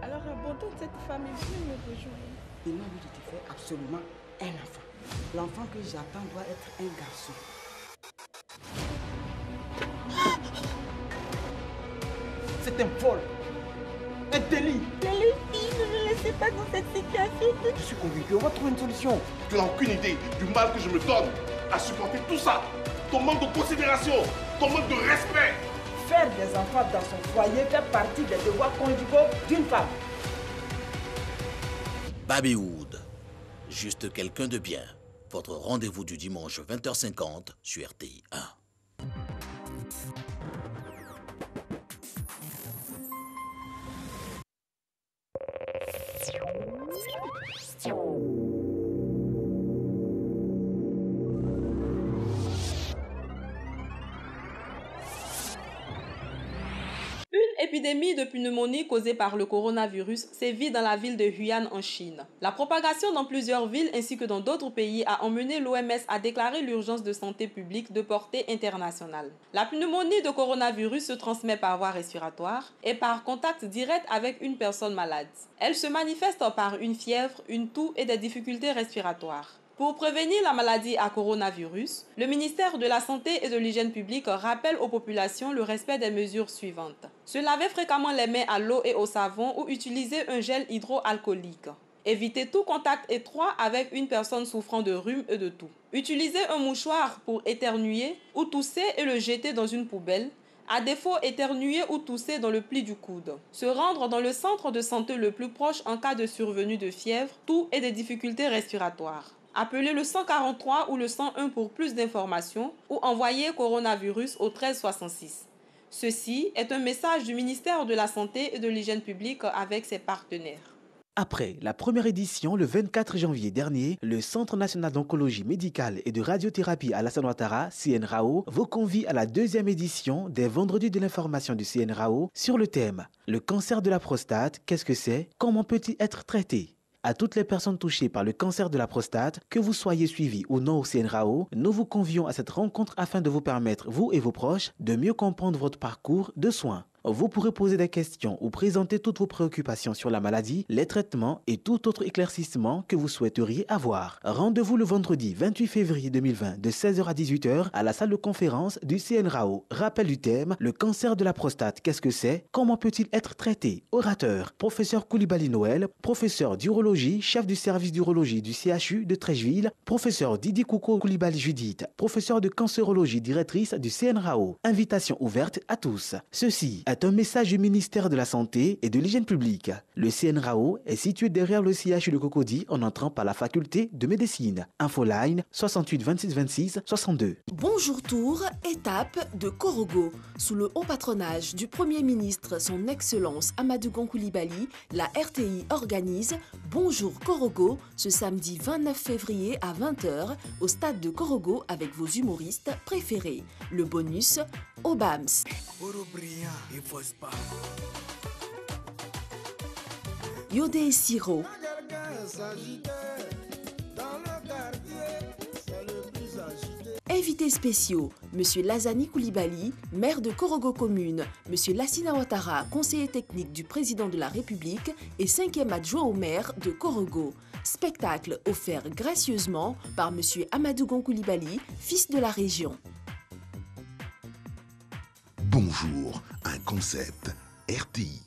Alors abandonne cette femme et viens me rejoindre. Demande-lui de te faire absolument un enfant. L'enfant que j'attends doit être un garçon. C'est un vol, un délit. Mais Lucie, ne me laissez pas dans cette situation. Je suis convaincu, on va trouver une solution. Tu n'as aucune idée du mal que je me donne à supporter tout ça. Ton manque de considération, ton manque de respect. Faire des enfants dans son foyer fait partie des devoirs conjugaux d'une femme. Babyhood, juste quelqu'un de bien. Votre rendez-vous du dimanche 20h50 sur RTI1. Une épidémie de pneumonie causée par le coronavirus sévit dans la ville de Hunan en Chine. La propagation dans plusieurs villes ainsi que dans d'autres pays a emmené l'OMS à déclarer l'urgence de santé publique de portée internationale. La pneumonie de coronavirus se transmet par voie respiratoire et par contact direct avec une personne malade. Elle se manifeste par une fièvre, une toux et des difficultés respiratoires. Pour prévenir la maladie à coronavirus, le ministère de la Santé et de l'Hygiène publique rappelle aux populations le respect des mesures suivantes. Se laver fréquemment les mains à l'eau et au savon ou utiliser un gel hydroalcoolique. Éviter tout contact étroit avec une personne souffrant de rhume et de toux. Utiliser un mouchoir pour éternuer ou tousser et le jeter dans une poubelle. À défaut, éternuer ou tousser dans le pli du coude. Se rendre dans le centre de santé le plus proche en cas de survenue de fièvre, toux et des difficultés respiratoires. Appelez le 143 ou le 101 pour plus d'informations ou envoyez coronavirus au 1366. Ceci est un message du ministère de la Santé et de l'Hygiène publique avec ses partenaires. Après la première édition, le 24 janvier dernier, le Centre national d'oncologie médicale et de radiothérapie Alassane Ouattara, CNRAO, vous convie à la deuxième édition des Vendredis de l'information du CNRAO sur le thème « Le cancer de la prostate, qu'est-ce que c'est? Comment peut-il être traité ?» À toutes les personnes touchées par le cancer de la prostate, que vous soyez suivis ou non au CNRAO, nous vous convions à cette rencontre afin de vous permettre, vous et vos proches, de mieux comprendre votre parcours de soins. Vous pourrez poser des questions ou présenter toutes vos préoccupations sur la maladie, les traitements et tout autre éclaircissement que vous souhaiteriez avoir. Rendez-vous le vendredi 28 février 2020 de 16h à 18h à la salle de conférence du CNRAO. Rappel du thème, le cancer de la prostate, qu'est-ce que c'est? Comment peut-il être traité? Orateur, professeur Koulibaly Noël, professeur d'urologie, chef du service d'urologie du CHU de Trècheville, professeur Didi Kouko Koulibaly Judith, professeur de cancérologie, directrice du CNRAO. Invitation ouverte à tous. Ceci est un message du ministère de la Santé et de l'Hygiène publique. Le CNRAO est situé derrière le CHU de Cocody en entrant par la faculté de médecine. Infoline 68 26 26 62. Bonjour Tour, étape de Korogo. Sous le haut patronage du Premier ministre, son Excellence Amadou Gon Coulibaly, la RTI organise Bonjour Korogo ce samedi 29 février à 20h au stade de Korogo avec vos humoristes préférés. Le bonus, Obams. Yodé et Siro. Invités spéciaux, Monsieur Lazani Koulibaly, maire de Korogo Commune, Monsieur Lassina Ouattara, conseiller technique du président de la République et 5e adjoint au maire de Korogo. Spectacle offert gracieusement par Monsieur Amadou Gon Coulibaly, fils de la région. Bonjour, un concept RTI.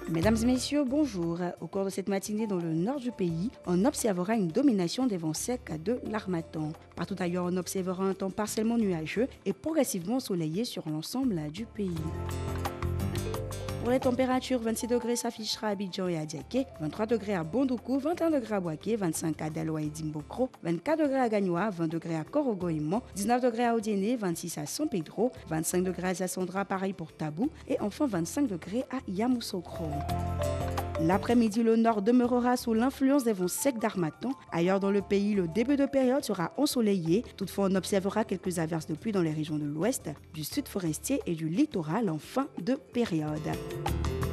Mesdames et messieurs, bonjour. Au cours de cette matinée dans le nord du pays, on observera une domination des vents secs de l'harmattan. Partout ailleurs, on observera un temps partiellement nuageux et progressivement ensoleillé sur l'ensemble du pays. Pour les températures, 26 degrés s'affichera à Abidjan et à Diaké, 23 degrés à Bondoukou, 21 degrés à Boaké, 25 à Daloa et Dimbokro, 24 degrés à Gagnoa, 20 degrés à Korogo et Mont, 19 degrés à Odiéné, 26 à San Pedro, 25 degrés à Zassandra, pareil pour Tabou, et enfin 25 degrés à Yamoussoukro. L'après-midi, le nord demeurera sous l'influence des vents secs d'harmattan. Ailleurs dans le pays, le début de période sera ensoleillé. Toutefois, on observera quelques averses de pluie dans les régions de l'ouest, du sud forestier et du littoral en fin de période.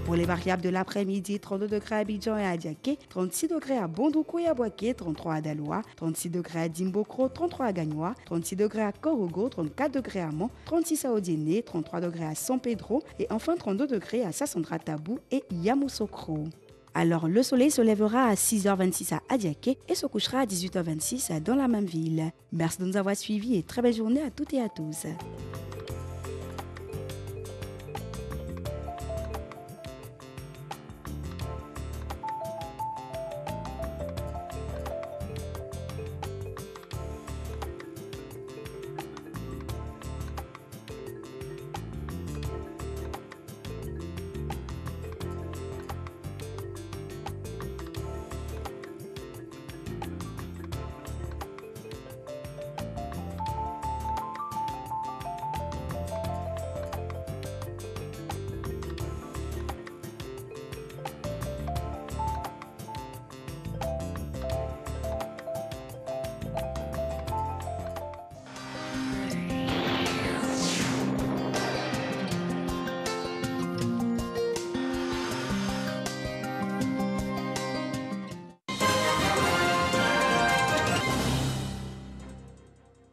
Pour les variables de l'après-midi, 32 degrés à Abidjan et à Diaké, 36 degrés à Bondoukou et à Boaké, 33 à Daloa, 36 degrés à Dimbokro, 33 à Gagnoa, 36 degrés à Korogo, 34 degrés à Mont, 36 à Odiéné, 33 degrés à San Pedro et enfin 32 degrés à Zassandra Tabou et Yamoussoukro. Alors le soleil se lèvera à 6h26 à Adiaké et se couchera à 18h26 dans la même ville. Merci de nous avoir suivis et très belle journée à toutes et à tous.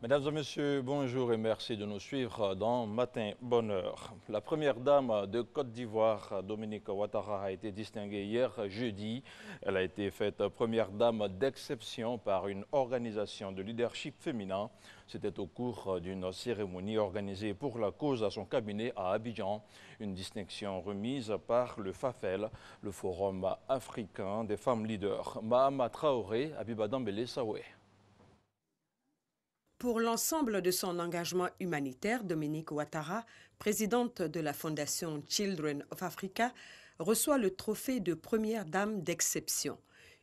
Mesdames et messieurs, bonjour et merci de nous suivre dans Matin Bonheur. La première dame de Côte d'Ivoire, Dominique Ouattara, a été distinguée hier jeudi. Elle a été faite première dame d'exception par une organisation de leadership féminin. C'était au cours d'une cérémonie organisée pour la cause à son cabinet à Abidjan. Une distinction remise par le FAFEL, le Forum africain des femmes leaders. Mahama Traoré, Abiba Dambélé, Saoué. Pour l'ensemble de son engagement humanitaire, Dominique Ouattara, présidente de la Fondation Children of Africa, reçoit le trophée de première dame d'exception,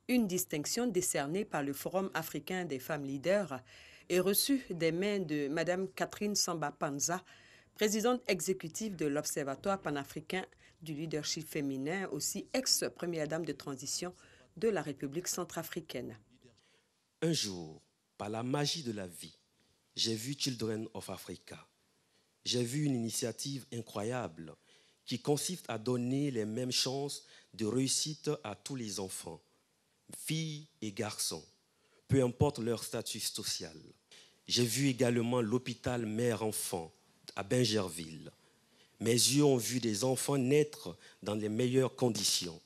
une distinction décernée par le Forum africain des femmes leaders et reçue des mains de Mme Catherine Samba Panza, présidente exécutive de l'Observatoire panafricain du leadership féminin, aussi ex-première dame de transition de la République centrafricaine. Un jour, par la magie de la vie, j'ai vu Children of Africa. J'ai vu une initiative incroyable qui consiste à donner les mêmes chances de réussite à tous les enfants, filles et garçons, peu importe leur statut social. J'ai vu également l'hôpital mère-enfant à Bingerville. Mes yeux ont vu des enfants naître dans les meilleures conditions.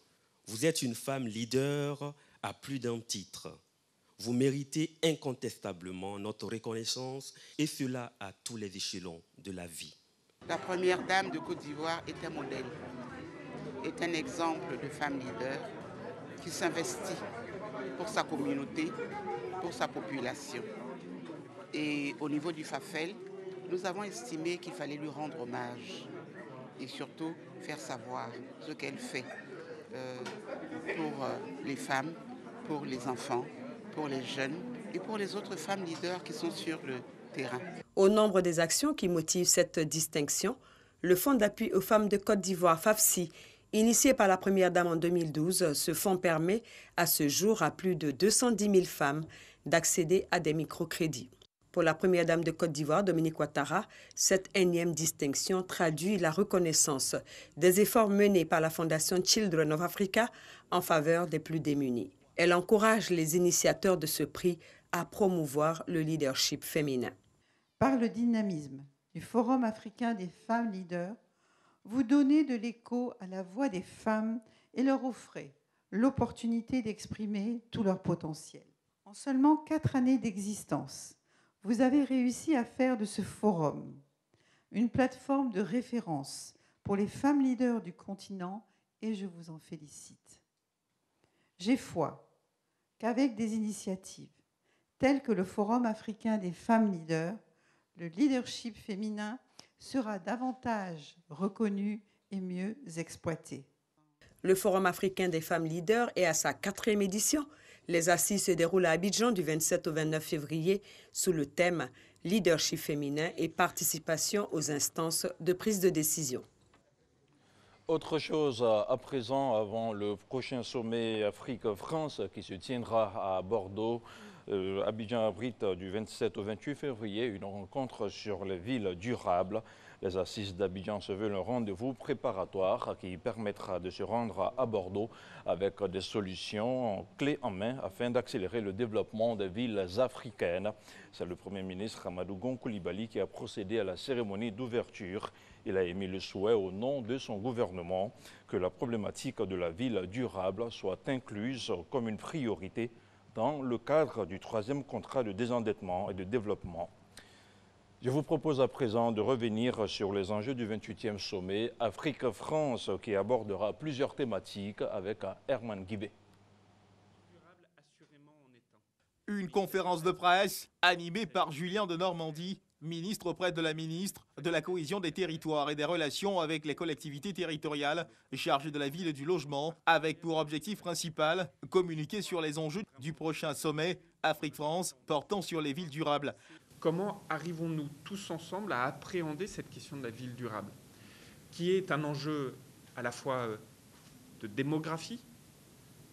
Vous êtes une femme leader à plus d'un titre. Vous méritez incontestablement notre reconnaissance et cela à tous les échelons de la vie. La première dame de Côte d'Ivoire est un modèle, est un exemple de femme leader qui s'investit pour sa communauté, pour sa population. Et au niveau du FAFEL, nous avons estimé qu'il fallait lui rendre hommage et surtout faire savoir ce qu'elle fait pour les femmes, pour les enfants, pour les jeunes et pour les autres femmes leaders qui sont sur le terrain. Au nombre des actions qui motivent cette distinction, le Fonds d'appui aux femmes de Côte d'Ivoire, FAFSI, initié par la première dame en 2012, ce fonds permet à ce jour à plus de 210 000 femmes d'accéder à des microcrédits. Pour la première dame de Côte d'Ivoire, Dominique Ouattara, cette énième distinction traduit la reconnaissance des efforts menés par la Fondation Children of Africa en faveur des plus démunis. Elle encourage les initiateurs de ce prix à promouvoir le leadership féminin. Par le dynamisme du Forum africain des femmes leaders, vous donnez de l'écho à la voix des femmes et leur offrez l'opportunité d'exprimer tout leur potentiel. En seulement 4 années d'existence, vous avez réussi à faire de ce forum une plateforme de référence pour les femmes leaders du continent et je vous en félicite. J'ai foi qu'avec des initiatives telles que le Forum africain des femmes leaders, le leadership féminin sera davantage reconnu et mieux exploité. Le Forum africain des femmes leaders est à sa 4e édition. Les assises se déroulent à Abidjan du 27 au 29 février sous le thème « Leadership féminin et participation aux instances de prise de décision ». Autre chose à présent, avant le prochain sommet Afrique-France qui se tiendra à Bordeaux, Abidjan abrite du 27 au 28 février une rencontre sur les villes durables. Les assises d'Abidjan se veulent un rendez-vous préparatoire qui permettra de se rendre à Bordeaux avec des solutions clés en main afin d'accélérer le développement des villes africaines. C'est le Premier ministre Amadou Gon Coulibaly qui a procédé à la cérémonie d'ouverture. Il a émis le souhait au nom de son gouvernement que la problématique de la ville durable soit incluse comme une priorité dans le cadre du 3e contrat de désendettement et de développement. Je vous propose à présent de revenir sur les enjeux du 28e sommet Afrique-France qui abordera plusieurs thématiques avec Herman Guibé. Une conférence de presse animée par Julien de Normandie, ministre auprès de la ministre de la Cohésion des territoires et des relations avec les collectivités territoriales chargées de la ville et du logement, avec pour objectif principal communiquer sur les enjeux du prochain sommet Afrique-France portant sur les villes durables. Comment arrivons-nous tous ensemble à appréhender cette question de la ville durable, qui est un enjeu à la fois de démographie,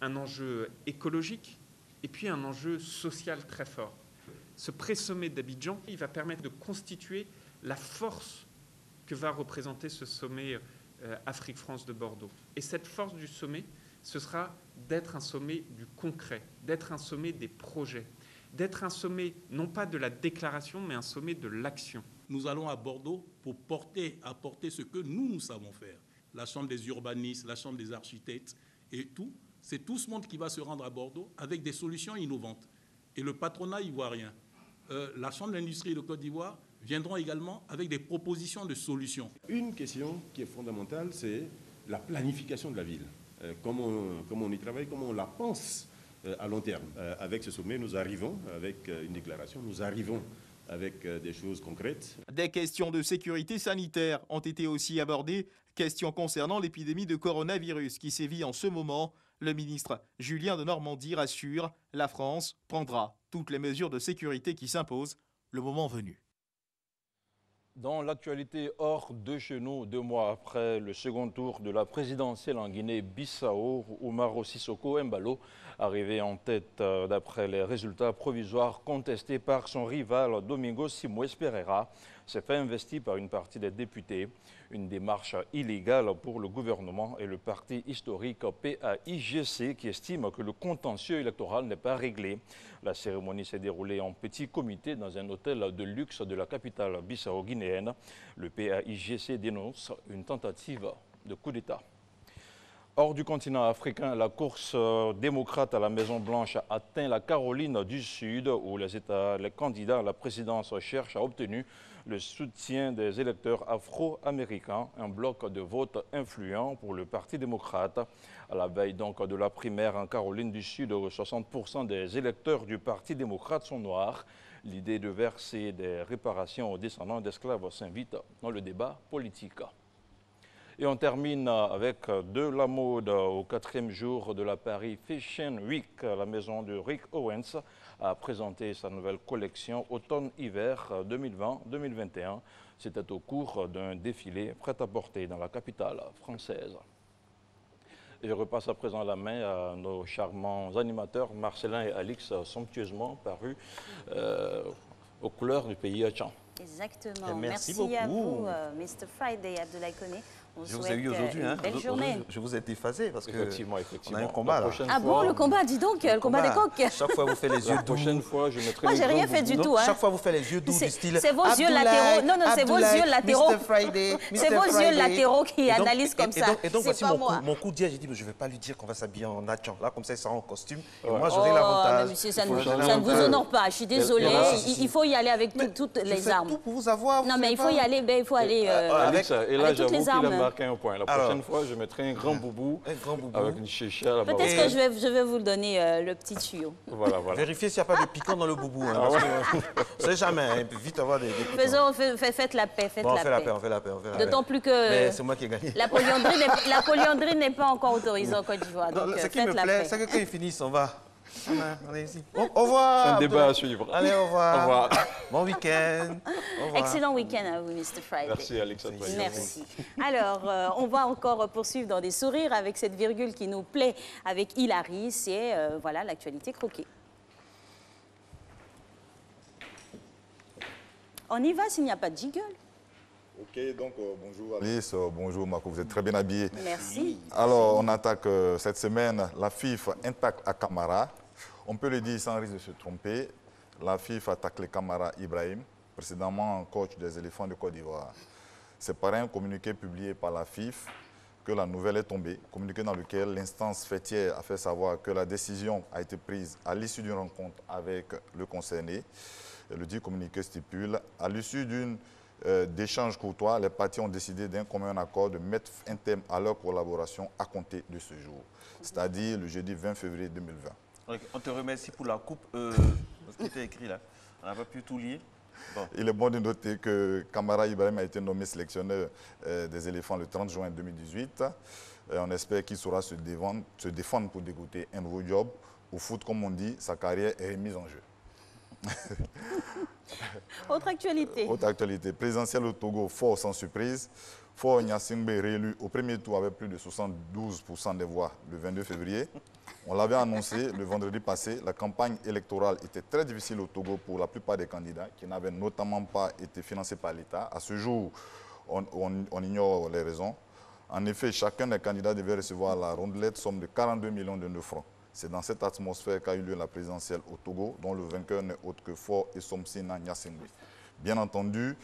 un enjeu écologique et puis un enjeu social très fort. Ce pré-sommet d'Abidjan, il va permettre de constituer la force que va représenter ce sommet Afrique-France de Bordeaux. Et cette force du sommet, ce sera d'être un sommet du concret, d'être un sommet des projets, d'être un sommet, non pas de la déclaration, mais un sommet de l'action. Nous allons à Bordeaux pour apporter ce que nous savons faire. La Chambre des urbanistes, la Chambre des architectes et tout. C'est tout ce monde qui va se rendre à Bordeaux avec des solutions innovantes. Et le patronat ivoirien, la Chambre de l'industrie de Côte d'Ivoire viendront également avec des propositions de solutions. Une question qui est fondamentale, c'est la planification de la ville. Comment on y travaille, comment on la pense à long terme. Avec ce sommet, nous arrivons avec une déclaration, nous arrivons avec des choses concrètes. Des questions de sécurité sanitaire ont été aussi abordées, questions concernant l'épidémie de coronavirus qui sévit en ce moment. Le ministre Julien de Normandie rassure, la France prendra toutes les mesures de sécurité qui s'imposent le moment venu. Dans l'actualité hors de chez nous, 2 mois après le second tour de la présidentielle en Guinée-Bissau, Umaro Sissoko Embalo, arrivé en tête d'après les résultats provisoires contestés par son rival Domingos Simoes Pereira, s'est fait investir par une partie des députés. Une démarche illégale pour le gouvernement et le parti historique PAIGC qui estime que le contentieux électoral n'est pas réglé. La cérémonie s'est déroulée en petit comité dans un hôtel de luxe de la capitale bissau-guinéenne. Le PAIGC dénonce une tentative de coup d'État. Hors du continent africain, la course démocrate à la Maison-Blanche atteint la Caroline du Sud, où les candidats à la présidence cherchent à obtenir le soutien des électeurs afro-américains, un bloc de vote influent pour le Parti démocrate. À la veille donc de la primaire en Caroline du Sud, 60% des électeurs du Parti démocrate sont noirs. L'idée de verser des réparations aux descendants d'esclaves s'invite dans le débat politique. Et on termine avec de la mode au 4e jour de la Paris Fashion Week. La maison de Rick Owens a présenté sa nouvelle collection automne-hiver 2020-2021. C'était au cours d'un défilé prêt-à-porter dans la capitale française. Et je repasse à présent la main à nos charmants animateurs, Marcelin et Alix, somptueusement parus aux couleurs du pays Tchad. Exactement. Et merci à beaucoup. vous, Mr. Friday Abdoulaye Koné. Je vous ai eu aujourd'hui, hein. Belle journée. Je vous ai déphasé parce que effectivement. on a un combat là. Ah bon, le combat, dis donc, le combat des coqs. Chaque fois vous faites les yeux doux. La prochaine fois, je mettrai. Moi, j'ai rien fait du tout. Hein. Chaque fois vous faites les yeux doux du style. C'est vos yeux latéraux. Non, c'est vos yeux latéraux. C'est vos yeux latéraux qui analysent comme ça. Et donc voici mon coup d'hier. J'ai dit, je ne vais pas lui dire qu'on va s'habiller en natchan. Là, comme ça, il sera en costume. Et moi, j'aurai l'avantage. Monsieur, ça ne vous honore pas. Je suis désolée. Il faut y aller avec toutes les armes. Tout pour vous avoir. Non, mais il faut y aller. Il faut aller avec toutes les armes. Il a marqué un point. La prochaine fois, je mettrai un grand boubou avec une chicha. Peut-être que je vais vous donner le petit tuyau. Voilà. Vérifiez s'il n'y a pas de piquant dans le boubou. Hein, on ne sait jamais. Vite avoir des Faites la paix. On fait la paix. D'autant plus que c'est moi qui ai gagné. La polyandrie n'est pas encore autorisée en Côte d'Ivoire. Ce qui me plaît, c'est que quand ils finissent, on va. On est ici. Au revoir. C'est un débat à suivre. Allez, au revoir. Au revoir. Bon week-end. Excellent week-end à vous, Mr. Friday. Merci, Alex. Merci. Alors, on va encore poursuivre dans des sourires avec cette virgule qui nous plaît avec Hilary. C'est voilà l'actualité croquée. On y va s'il n'y a pas de jiggle. Ok, donc bonjour Alice, bonjour Marco, vous êtes très bien habillés. Merci. Alors, on attaque cette semaine la FIF Intact à Camara. On peut le dire sans risque de se tromper. La FIF attaque le Camara Ibrahim, précédemment coach des éléphants de Côte d'Ivoire. C'est par un communiqué publié par la FIF que la nouvelle est tombée, communiqué dans lequel l'instance fêtière a fait savoir que la décision a été prise à l'issue d'une rencontre avec le concerné. Et le dit communiqué stipule, à l'issue d'échanges courtois, les parties ont décidé d'un commun accord de mettre un terme à leur collaboration à compter de ce jour, c'est-à-dire le jeudi 20 février 2020. On te remercie pour la coupe, ce qui était écrit là. On n'a pas pu tout lire. Bon. Il est bon de noter que Camara Ibrahim a été nommé sélectionneur des éléphants le 30 juin 2018. On espère qu'il saura se défendre pour dégoûter un nouveau job. Au foot, comme on dit, sa carrière est remise en jeu. Autre actualité. Autre actualité. Présidentielle au Togo, fort sans surprise. Faure Gnassingbé réélu au premier tour avec plus de 72% des voix le 22 février. On l'avait annoncé le vendredi passé, la campagne électorale était très difficile au Togo pour la plupart des candidats qui n'avaient notamment pas été financés par l'État. À ce jour, on ignore les raisons. En effet, chacun des candidats devait recevoir la rondelette somme de 42 millions de francs. C'est dans cette atmosphère qu'a eu lieu la présidentielle au Togo, dont le vainqueur n'est autre que Faure Essomsina Gnassingbé. Bien entendu,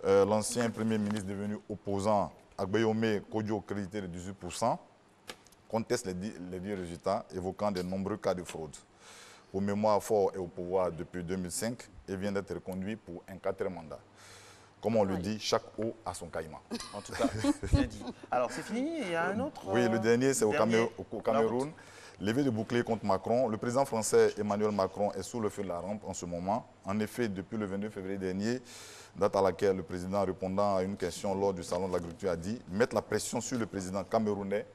l'ancien Premier ministre devenu opposant, Agbayome Kodjo, crédité de 18%, conteste les dix résultats, évoquant de nombreux cas de fraude. Pour mémoire, Faure est au pouvoir depuis 2005 et vient d'être reconduit pour un 4e mandat. Comme on le dit, chaque eau a son caïman. En tout cas, bien dit. Alors, c'est fini, il y a un autre. Oui, le dernier, c'est au Cameroun. Levée de bouclier contre Macron. Le président français Emmanuel Macron est sous le feu de la rampe en ce moment. En effet, depuis le 22 février dernier, date à laquelle le président, répondant à une question lors du salon de l'agriculture, a dit mettre la pression sur le président camerounais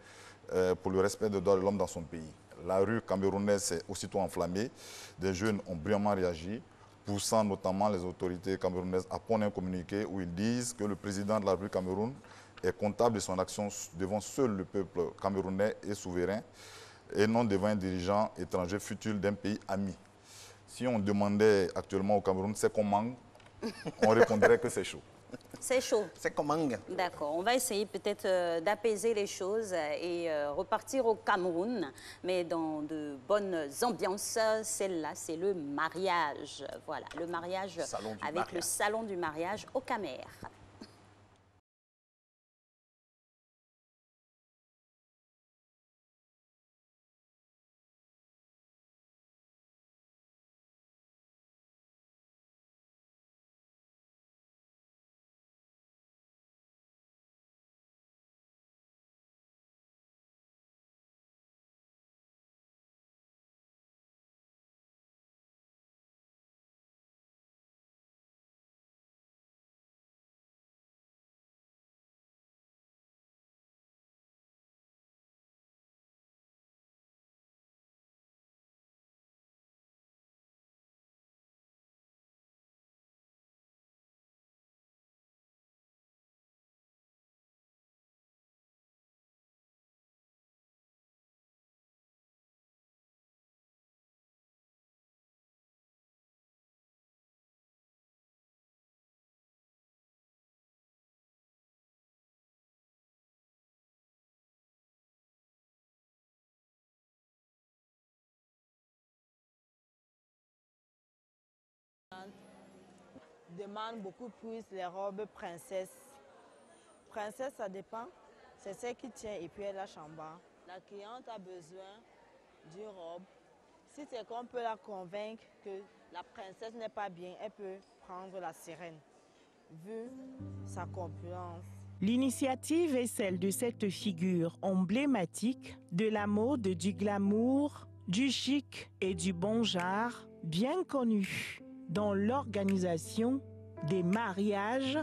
pour le respect des droits de l'homme dans son pays. La rue camerounaise s'est aussitôt enflammée. Des jeunes ont brillamment réagi, poussant notamment les autorités camerounaises à prendre un communiqué où ils disent que le président de la République Cameroun est comptable de son action devant seul le peuple camerounais et souverain et non devant un dirigeant étranger futur d'un pays ami. Si on demandait actuellement au Cameroun c'est comment, on répondrait que c'est chaud. C'est chaud. C'est comment? D'accord. On va essayer peut-être d'apaiser les choses et repartir au Cameroun, mais dans de bonnes ambiances. Celle-là, c'est le mariage. Voilà, le mariage avec le salon du mariage au Camer. Demande beaucoup plus les robes princesse. Princesse, ça dépend. C'est celle qui tient et puis elle lâche en bas. La cliente a besoin d'une robe. Si c'est qu'on peut la convaincre que la princesse n'est pas bien, elle peut prendre la sirène, vu sa corpulence. L'initiative est celle de cette figure emblématique de la mode, du glamour, du chic et du bon genre, bien connue dans l'organisation des mariages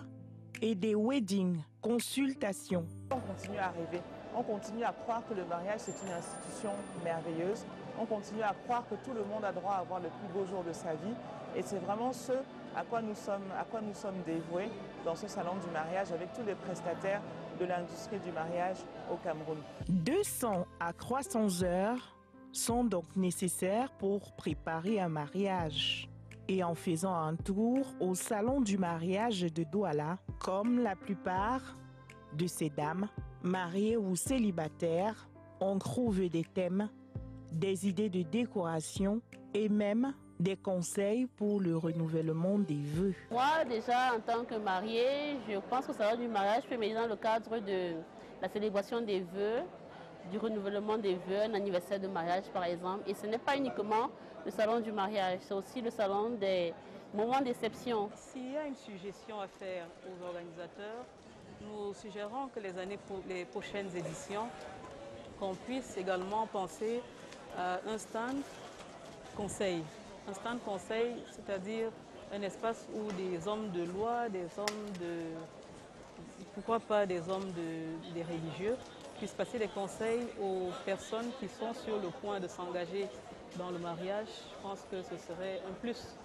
et des weddings, consultations. On continue à rêver, on continue à croire que le mariage c'est une institution merveilleuse, on continue à croire que tout le monde a droit à avoir le plus beau jour de sa vie et c'est vraiment ce à quoi nous sommes dévoués dans ce salon du mariage avec tous les prestataires de l'industrie du mariage au Cameroun. 200 à 300 heures sont donc nécessaires pour préparer un mariage. Et en faisant un tour au salon du mariage de Douala, comme la plupart de ces dames, mariées ou célibataires, on trouve des thèmes, des idées de décoration et même des conseils pour le renouvellement des vœux. Moi, déjà, en tant que mariée, je pense que le salon du mariage peut m'aider dans le cadre de la célébration des vœux, du renouvellement des vœux, un anniversaire de mariage par exemple. Et ce n'est pas uniquement le salon du mariage, c'est aussi le salon des moments d'exception. S'il y a une suggestion à faire aux organisateurs, nous suggérons que les prochaines éditions, qu'on puisse également penser à un stand conseil. Un stand conseil, c'est-à-dire un espace où des hommes de loi, des hommes pourquoi pas des hommes des religieux, puissent passer des conseils aux personnes qui sont sur le point de s'engager dans le mariage. Je pense que ce serait un plus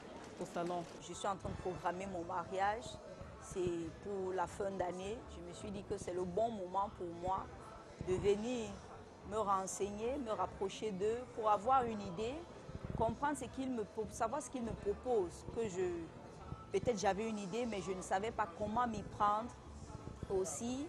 au salon. Je suis en train de programmer mon mariage. C'est pour la fin d'année. Je me suis dit que c'est le bon moment pour moi de venir me renseigner, me rapprocher d'eux pour avoir une idée, comprendre savoir ce qu'ils me proposent. Peut-être j'avais une idée, mais je ne savais pas comment m'y prendre. Aussi,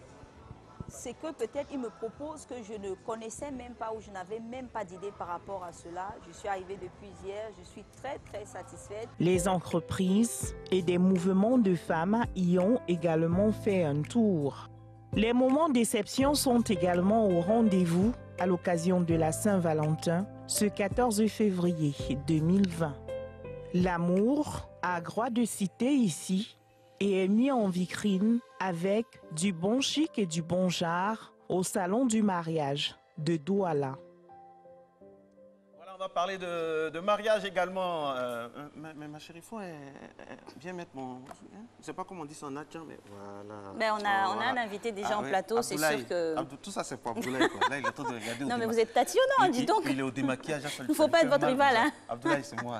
c'est que peut-être ils me proposent que je ne connaissais même pas ou je n'avais même pas d'idée par rapport à cela. Je suis arrivée depuis hier, je suis très très satisfaite. Les entreprises et des mouvements de femmes y ont également fait un tour. Les moments déception sont également au rendez-vous à l'occasion de la Saint-Valentin, ce 14 février 2020. L'amour a droit de citer ici et est mis en vitrine avec du bon chic et du bon genre au salon du mariage de Douala. Voilà, on va parler de mariage également. Ma chérie, il faut bien mettre mon... Je ne sais pas comment on dit ça en atchant, mais voilà. Mais on a un invité déjà en plateau, c'est sûr que... Tout ça, c'est pour Abdoulaye. Là, il est en train de regarder. Non, mais vous êtes tatillonnant, dis donc. Il est au démaquillage. Il ne faut pas être votre rival. Hein. Abdoulaye, c'est moi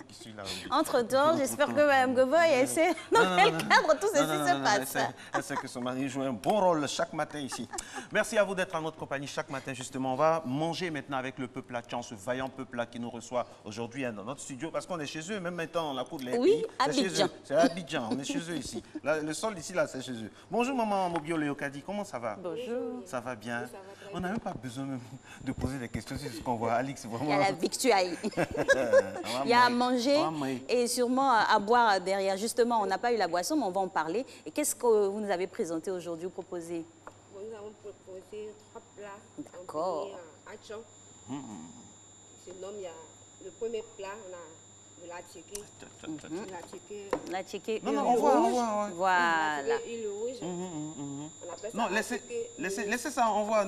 qui suis là. Entre-temps, j'espère que Mme Govoy essaie dans quel cadre tout ceci se passe. Elle sait que son mari joue un bon rôle chaque matin ici. Merci à vous d'être en notre compagnie chaque matin, justement. On va manger maintenant avec le peuple atchant, ce vaillant peuple-là qui nous reçoit aujourd'hui dans notre studio, parce qu'on est chez eux, même maintenant, la cour de l'Air. Oui, Abidjan. C'est à Abidjan, on est chez eux ici. Là, le sol ici, là, c'est chez eux. Bonjour maman Mobio Léocadi, comment ça va? Bonjour. Ça va bien? On n'a même pas besoin même de poser des questions sur ce qu'on voit. Alix, vraiment... Il y a la victuaille. Il y a à manger et sûrement à boire derrière. Justement, on n'a pas eu la boisson, mais on va en parler. Et qu'est-ce que vous nous avez présenté aujourd'hui ou proposé? Nous avons proposé 3 plats. D'accord. Atchant. Ce nom, il y a le premier plat, on a de la tchéké. La tchéké. Non, on voit. Voilà. Huile rouge. On appelle ça non, laissez ça, on voit.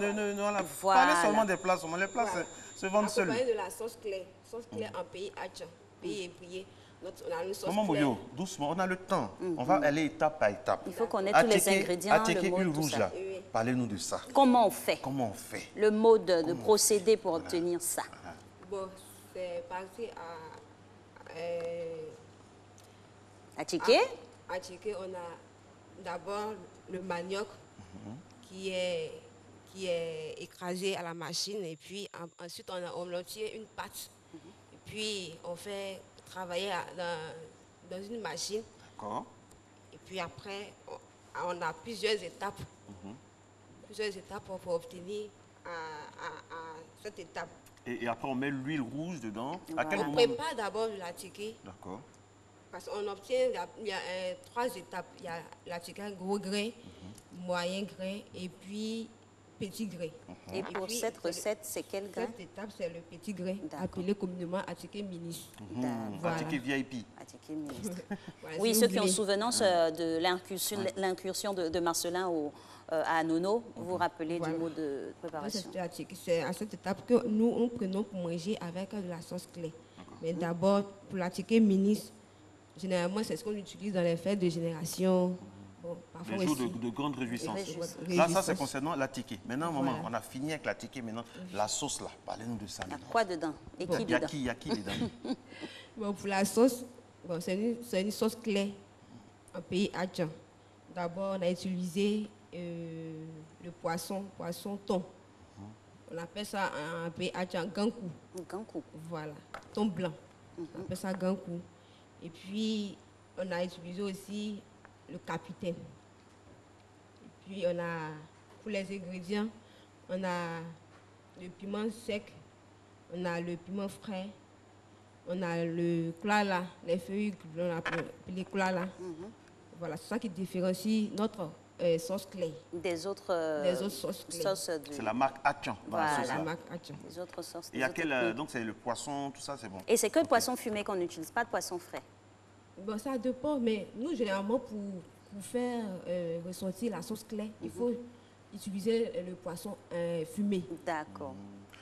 Parlez seulement des plats. Les plats se vendent seuls. Accompagné de la sauce claire. Sauce claire en pays atchant, pays ébrié. On a une sauce Maman Moyo, doucement, on a le temps. On va aller étape par étape. Il faut qu'on ait tous les ingrédients, le mode, tout ça. Parlez-nous de ça. Comment on fait? Comment on fait? Le mode de procédé pour obtenir ça. Bon, c'est parti à Tchéké. À Tchéké, on a d'abord le manioc qui est écrasé à la machine et puis ensuite on l'obtient une pâte. Et puis on fait travailler dans une machine. D'accord. Et puis après, on a plusieurs étapes. Plusieurs étapes pour obtenir à cette étape. Et après, on met l'huile rouge dedans. À quel moment? On prépare d'abord la tchéké. D'accord. Parce qu'on obtient, il y a 3 étapes. Il y a la tchéké gros grain, moyen grain et puis petit grain. Et pour cette recette, c'est quel grain? Cette étape, c'est le petit grain, appelé communément attiqué ministre. Attiqué VIP. Attiqué ministre. Oui, ceux qui ont souvenance de l'incursion de Marcelin à Nono, vous vous rappelez du mot de préparation? C'est à cette étape que nous prenons pour manger avec de la sauce clé. Mais d'abord, pour l'attiqué ministre, généralement, c'est ce qu'on utilise dans les fêtes de génération. Bon, les jours de grande réjouissance. Là, ça, c'est concernant la ticket. Maintenant, maman, on a fini avec la ticket. Maintenant, la sauce, là, parlez-nous de ça. Il y a quoi dedans? Et qui dedans? Il y a qui dedans? Bon, pour la sauce, bon, c'est une sauce claire en pays atchant. D'abord, on a utilisé le poisson thon. On appelle ça en pays atchant gankou. Gankou. Voilà, thon blanc. On appelle ça gankou. Et puis, on a utilisé aussi le capitaine. Et puis, on a, pour les ingrédients, on a le piment sec, on a le piment frais, on a le klala, les feuilles, on appelle les klala. Voilà, c'est ça qui différencie notre sauce clé. Des autres sauces clés. C'est la marque Atchant. Voilà, la marque Atchant. Les autres sauces. Et donc, c'est le poisson, tout ça, c'est bon. Et c'est que le poisson fumé qu'on n'utilise, pas de poisson frais? Bon, ça dépend, mais nous, généralement, pour faire ressortir la sauce claire, il faut utiliser le poisson fumé. D'accord.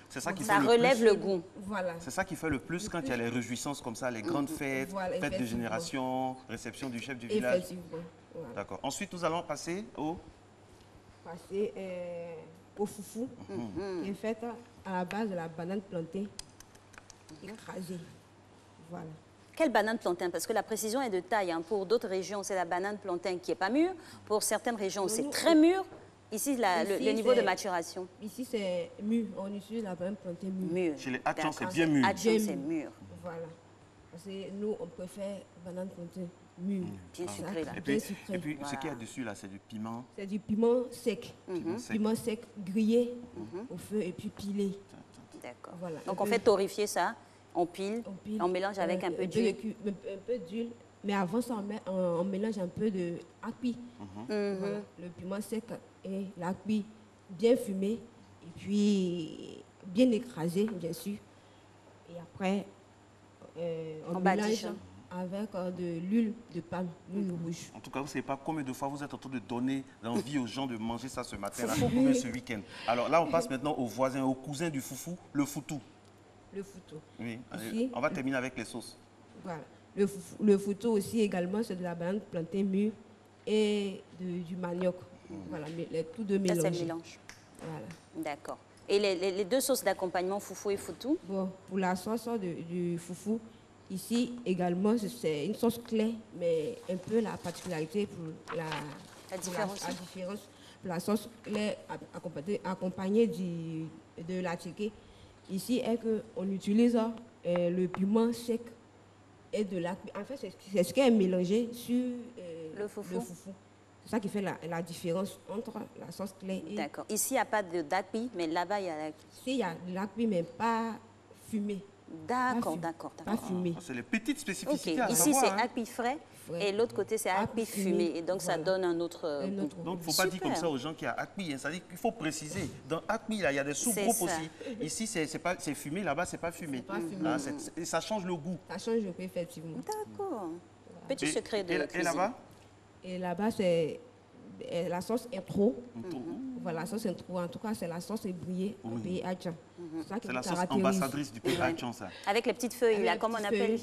C'est ça qui ça relève le goût. Voilà. C'est ça qui fait le plus quand il y a les réjouissances comme ça, les grandes fêtes, fêtes de génération, réception du chef du village. Effectivement. Voilà. D'accord. Ensuite, nous allons passer au foufou, qui est fait à la base de la banane plantain écrasée. Voilà. Quelle banane plantain? Parce que la précision est de taille. Hein. Pour d'autres régions, c'est la banane plantain qui n'est pas mûre. Pour certaines régions, c'est très mûr. Ici, le niveau de maturation. Ici, c'est mûr. On utilise la banane plantain mûre. Chez les Atchants, c'est bien mûr. Atchants, c'est mûr. Voilà. Parce que nous, on préfère banane plantain mûr. Bien sucré, là. Et Bien puis, sucré. ce qu'il y a dessus, là, c'est du piment. C'est du piment sec. Sec. Piment sec grillé au feu et puis pilé. D'accord. Voilà. Donc on fait torréfier ça, on pile, on mélange avec un peu d'huile. Un peu d'huile. Mais avant ça, on mélange un peu de api. Voilà. Le piment sec et l'api bien fumé et puis bien écrasé, bien sûr. Et après, on mélange avec de l'huile de palme, l'huile rouge. En tout cas, vous ne savez pas combien de fois vous êtes en train de donner l'envie aux gens de manger ça ce matin, là, ou ce week-end. Alors là, on passe maintenant au voisin, au cousin du foufou, le foutou. Le foutou. Oui, Ici, on va terminer avec les sauces. Voilà. Le foutou aussi également, c'est de la banane plantain mûre et du manioc. Voilà, les tous deux mélangés. Ça, c'est le mélange. Voilà. D'accord. Et les deux sauces d'accompagnement, foufou et foutou? Bon, pour la sauce du foufou, ici également, c'est une sauce claire, mais un peu la particularité pour la différence. Pour la sauce claire accompagnée de la tiquée, ici est qu'on utilise le piment sec et de la... En fait, c'est ce qui est mélangé sur le foufou. C'est ça qui fait la différence entre la sauce claire et... D'accord. Ici, il n'y a pas d'acpi, mais là-bas, il y a l'acpi. Ici, il y a de l'acpi, mais pas fumé. D'accord, d'accord. Pas fumé. C'est les petites spécificités à Ici, savoir, c'est acpi frais et l'autre côté, c'est acpi fumé. Et donc, ça donne un autre goût. Donc, il ne faut pas dire comme ça aux gens qu'il y a acpi. Hein. Ça veut dire qu'il faut préciser. Dans acpi, il y a des sous-groupes aussi. Ici, c'est fumé. Là-bas, ce n'est pas fumé. Pas fumé. Et ça change le goût. Ça change le goût, effectivement. D'accord. Petit secret de cuisine. Et là-bas? Et là-bas, c'est la sauce intro. Voilà, la sauce intro. En tout cas, c'est la sauce ébrouillée au pays Adjan. C'est la sauce ambassadrice du pays Adjan, ça. Avec les petites feuilles, là, comme on appelle.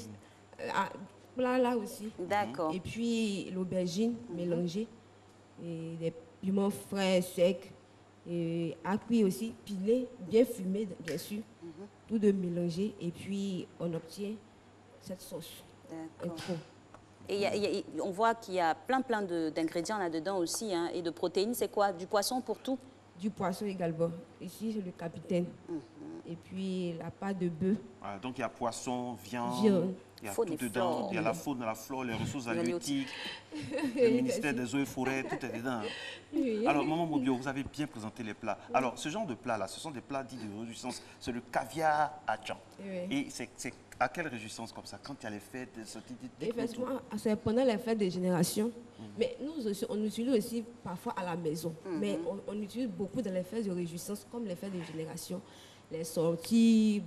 Là aussi. D'accord. Et puis l'aubergine mélangée. Et des piments frais, secs. Et acquis aussi, pilés, bien fumés, bien sûr. Tout de mélangé. Et puis, on obtient cette sauce. D'accord. Et on voit qu'il y a plein d'ingrédients là-dedans aussi, hein, et de protéines. C'est quoi? Du poisson pour tout? Du poisson également. Ici, c'est le capitaine. Et puis, la pâte de bœuf. Voilà, donc, il y a poisson, viande. Il y a tout dedans. Il y a la faune, la flore, les ressources halieutiques, le ministère des eaux et forêts, tout est dedans. Oui. Alors, Maman Mobio, vous avez bien présenté les plats. Alors, ce genre de plats-là, ce sont des plats dits de réjouissance. C'est le caviar Adjan. Et c'est à quelle réjouissance comme ça? Quand il y a les fêtes, effectivement, c'est pendant les fêtes des générations. Mais nous aussi, on utilise aussi parfois à la maison. Mais on utilise beaucoup dans les fêtes de réjouissance, comme les fêtes des générations. Les sorties,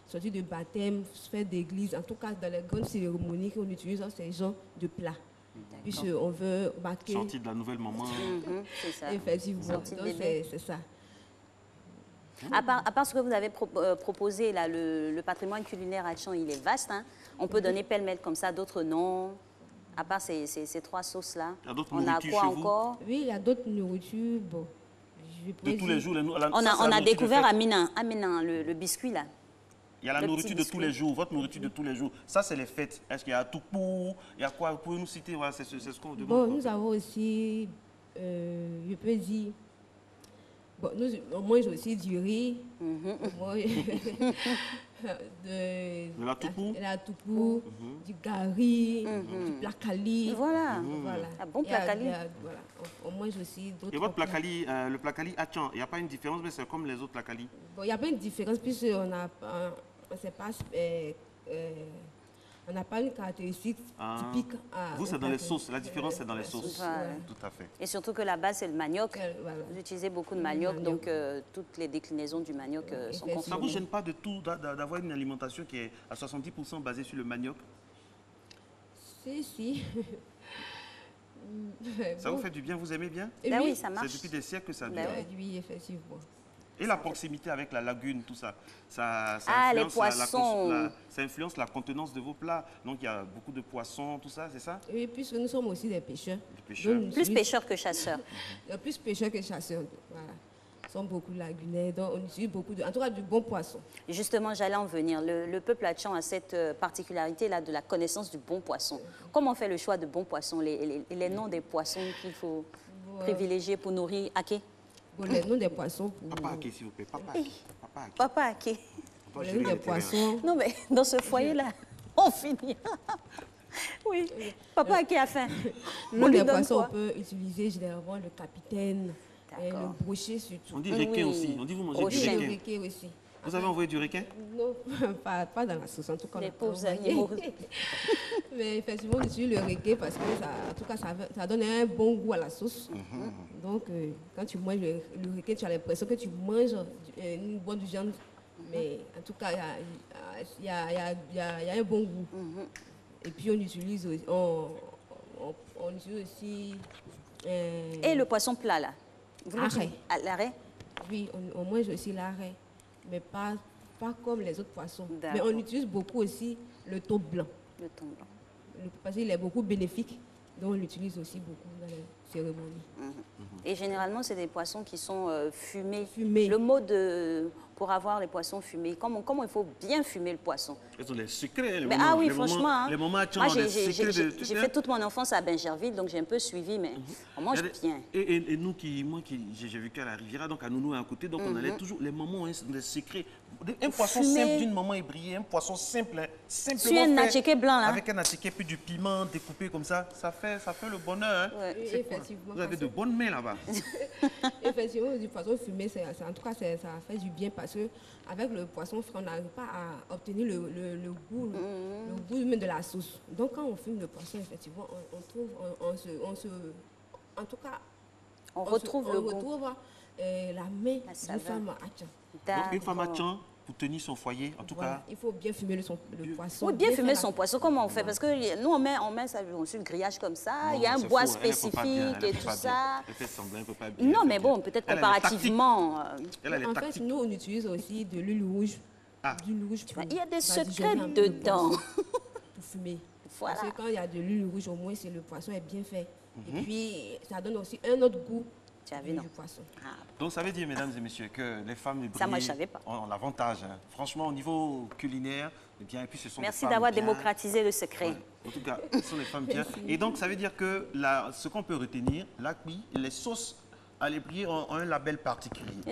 sorties de baptême, fêtes d'église. En tout cas, dans les grandes cérémonies, on utilise ces genres de plats. Puisqu'on veut marquer... Sortie de la nouvelle maman. C'est ça. Effectivement. Donc, c'est ça. À part ce que vous avez proposé, là, le patrimoine culinaire Adjan, il est vaste. Hein. On peut donner pêle-mêle comme ça d'autres noms. À part ces trois sauces-là. On a quoi encore? Oui, il y a d'autres nourritures. Bon, de tous les jours. On a découvert à Minan, le biscuit là. Il y a la nourriture de tous les jours, votre nourriture de tous les jours. Ça, c'est les fêtes. Est-ce qu'il y a Toupou? Il y a quoi? Vous pouvez nous citer? Voilà, c'est ce qu'on demande. Bon, nous avons aussi, je peux dire, bon, on mange aussi du riz. De la toupou? La toupou, du gari, du placali. Voilà. Un bon placali. Voilà. On mange aussi d'autres. Et votre placali, le placali Adjan, il n'y a pas une différence, mais c'est comme les autres placali? Bon, il n'y a pas une différence puisqu'on n'a pas... on n'a pas une caractéristique typique. Vous, c'est dans les sauces. La différence, c'est dans les sauces. Voilà. Tout à fait. Et surtout que là-bas, c'est le manioc. Voilà. Vous utilisez beaucoup de manioc, donc toutes les déclinaisons du manioc sont consommées. Ça ne vous gêne pas de tout d'avoir une alimentation qui est à 70% basée sur le manioc? Si. Ça vous fait du bien? Vous aimez bien? Oui, ça marche. C'est depuis des siècles que ça dure. Oui, effectivement. Et la proximité avec la lagune, tout ça, ça les poissons. Ça influence la contenance de vos plats. Donc, il y a beaucoup de poissons, tout ça, c'est ça? Oui, puisque nous sommes aussi des pêcheurs. Plus pêcheurs que chasseurs. Plus pêcheurs que chasseurs, voilà. Nous sommes beaucoup lagunaires, donc on utilise beaucoup en tout cas du bon poisson. Justement, j'allais en venir. Le peuple Adjan a cette particularité-là de la connaissance du bon poisson. Comment on fait le choix de bons poissons, les noms des poissons qu'il faut privilégier pour nourrir Aké? Bon, les noms des poissons pour... Papa Aké, s'il vous plaît. Papa Aké. Les noms des poissons... Non, mais dans ce foyer-là, on finit. Oui. Papa qui a faim. L'eau des poissons, on peut utiliser généralement le capitaine, le brochet surtout. On dit requin aussi. On dit vous mangez du requin. Le requin aussi. Vous avez envoyé du requin? Non, pas dans la sauce, en tout cas. Les pauvres animaux. Mais effectivement, on utilise le requin parce que ça, en tout cas, ça donne un bon goût à la sauce. Donc, quand tu manges le requin, tu as l'impression que tu manges une bonne viande. Mais en tout cas, il y a un bon goût. Et puis, on utilise aussi... Et le poisson plat, là? L'arrêt? Oui, on mange aussi l'arrêt. Mais pas comme les autres poissons. Mais on utilise beaucoup aussi le thon blanc. Le thon blanc. Parce qu'il est beaucoup bénéfique, donc on l'utilise aussi beaucoup dans les cérémonies. Et généralement, c'est des poissons qui sont fumés. Le mot pour avoir les poissons fumés, comment il faut bien fumer le poisson? Ils ont les secrets. Oui, franchement. Les moments moi, j'ai fait toute mon enfance à Bingerville, donc j'ai un peu suivi, mais on mange bien. Et nous, j'ai vécu à la Riviera, donc à Nounou à côté, donc on allait toujours, les moments, les secrets. Un poisson simple d'une maman ébriée, un poisson simple, simplement un attiqué blanc, là. Avec un attiqué, puis du piment découpé comme ça, ça fait le bonheur. Hein. Oui, effectivement. Vous avez de bonnes mains là-bas. Effectivement, du poisson fumé, en tout cas, ça fait du bien parce que avec le poisson frais, on n'arrive pas à obtenir le goût même de la sauce. Donc, quand on fume le poisson, effectivement, on retrouve la main d'une femme Atchan. Donc, une femme Atchan, pour tenir son foyer, en tout cas... Il faut bien fumer le poisson. Oui, bien fumer son poisson. Comment on fait? Parce que nous, on met ça sur le grillage comme ça. Il y a un bois spécifique et tout ça. Elle fait semblant, elle ne peut pas bien. Non, mais bon, peut-être comparativement... En fait, nous, on utilise aussi de l'huile rouge. Du rouge. Il y a des secrets dedans. Pour fumer. Voilà. Parce que quand il y a de l'huile rouge, au moins, le poisson est bien fait. Et puis, ça donne aussi un autre goût. Du poisson. Donc ça veut dire, mesdames et messieurs, que les femmes ont l'avantage. Hein. Franchement, au niveau culinaire, eh bien, et puis ce sont Merci d'avoir démocratisé le secret. Ouais. En tout cas, ce sont les femmes bien. Et donc ça veut dire que ce qu'on peut retenir, les sauces à l'ébrier ont un label particulier. Il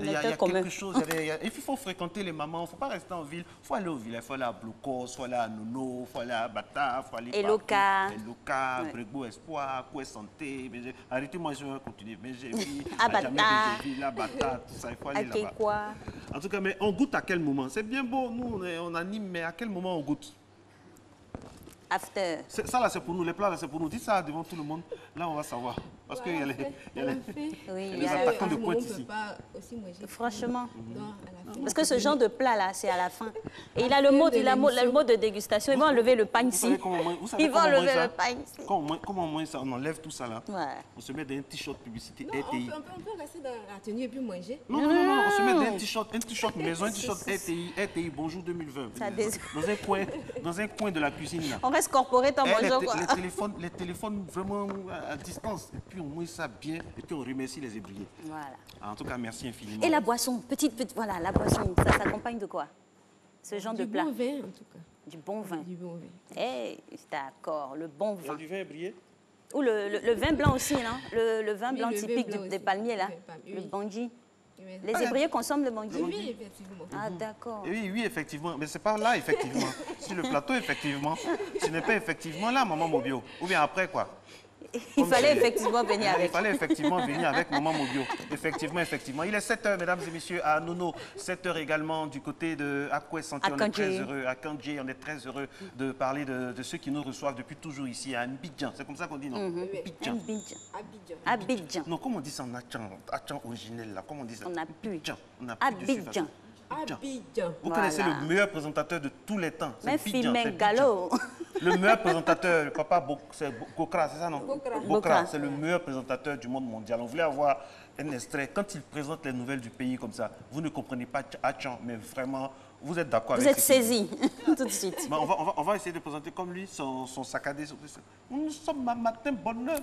y a quelque chose, il faut fréquenter les mamans, il ne faut pas rester en ville. Il faut aller aux villes, il faut aller à Blocos, il faut aller à Nono, il faut aller à Bata, il faut aller Eloka, Brégo Espoir, Koué Santé. Arrêtez-moi, je vais continuer. Mais j'ai vu, à Bata, tout ça, il faut aller là-bas. En tout cas, mais on goûte à quel moment? C'est bien beau, nous on anime, mais à quel moment on goûte? After. Ça là c'est pour nous, les plats là c'est pour nous. Dites ça devant tout le monde, là on va savoir. Parce qu'il y a les attaquants de pointe ici. Franchement. Parce que ce genre de plat là, c'est à la fin. Et il a le mot de dégustation. Ils vont enlever le pain ici. Ils vont enlever le pain ici. Comment on mange ça? On enlève tout ça là. On se met dans un t-shirt publicité RTI. On peut rester dans la tenue et puis manger. Non, on se met dans un t-shirt maison, un t-shirt RTI, bonjour 2020. Dans un coin de la cuisine là. On reste corporate en mangeant quoi. Les téléphones vraiment à distance. Et puis on mange ça bien et puis on remercie les ébriers. Voilà. En tout cas, merci infiniment. Et la boisson, voilà, la boisson, ça s'accompagne de quoi? Ce genre de plat? Du bon vin en tout cas. Du bon vin. Du bon vin. Eh, d'accord, le bon vin. Du vin ébrié? Ou le vin blanc aussi, non? Le vin blanc typique des palmiers là, le bangui. Les ébriers consomment le bangui? Oui, effectivement. Ah, d'accord. Oui, effectivement. Mais c'est pas là, effectivement. Sur le plateau, effectivement. Ce n'est pas effectivement là, maman Mobio. Ou bien après, quoi. Il fallait effectivement venir avec. Il fallait effectivement venir avec maman Mobio. Effectivement. Il est 7h, mesdames et messieurs, à Nono. 7h également du côté de Akoué Santé. On est très heureux. À Kandji, on est très heureux de parler de ceux qui nous reçoivent depuis toujours ici à Abidjan. C'est comme ça qu'on dit, non? Abidjan. Non, comment on dit ça en Atchan originel, là? Comment on dit ça? On n'a plus. Abidjan. Vous connaissez le meilleur présentateur de tous les temps. Mais Fimengalo. Le meilleur présentateur, papa, c'est Gokra, c'est ça, non? Gokra, c'est le meilleur présentateur du monde mondial. On voulait avoir un extrait. Quand il présente les nouvelles du pays comme ça, vous ne comprenez pas Atchan, mais vraiment, vous êtes d'accord avec ça. Vous êtes saisi tout de suite. Ben, on va essayer de présenter comme lui son saccadé. Nous sommes à matin bonheur,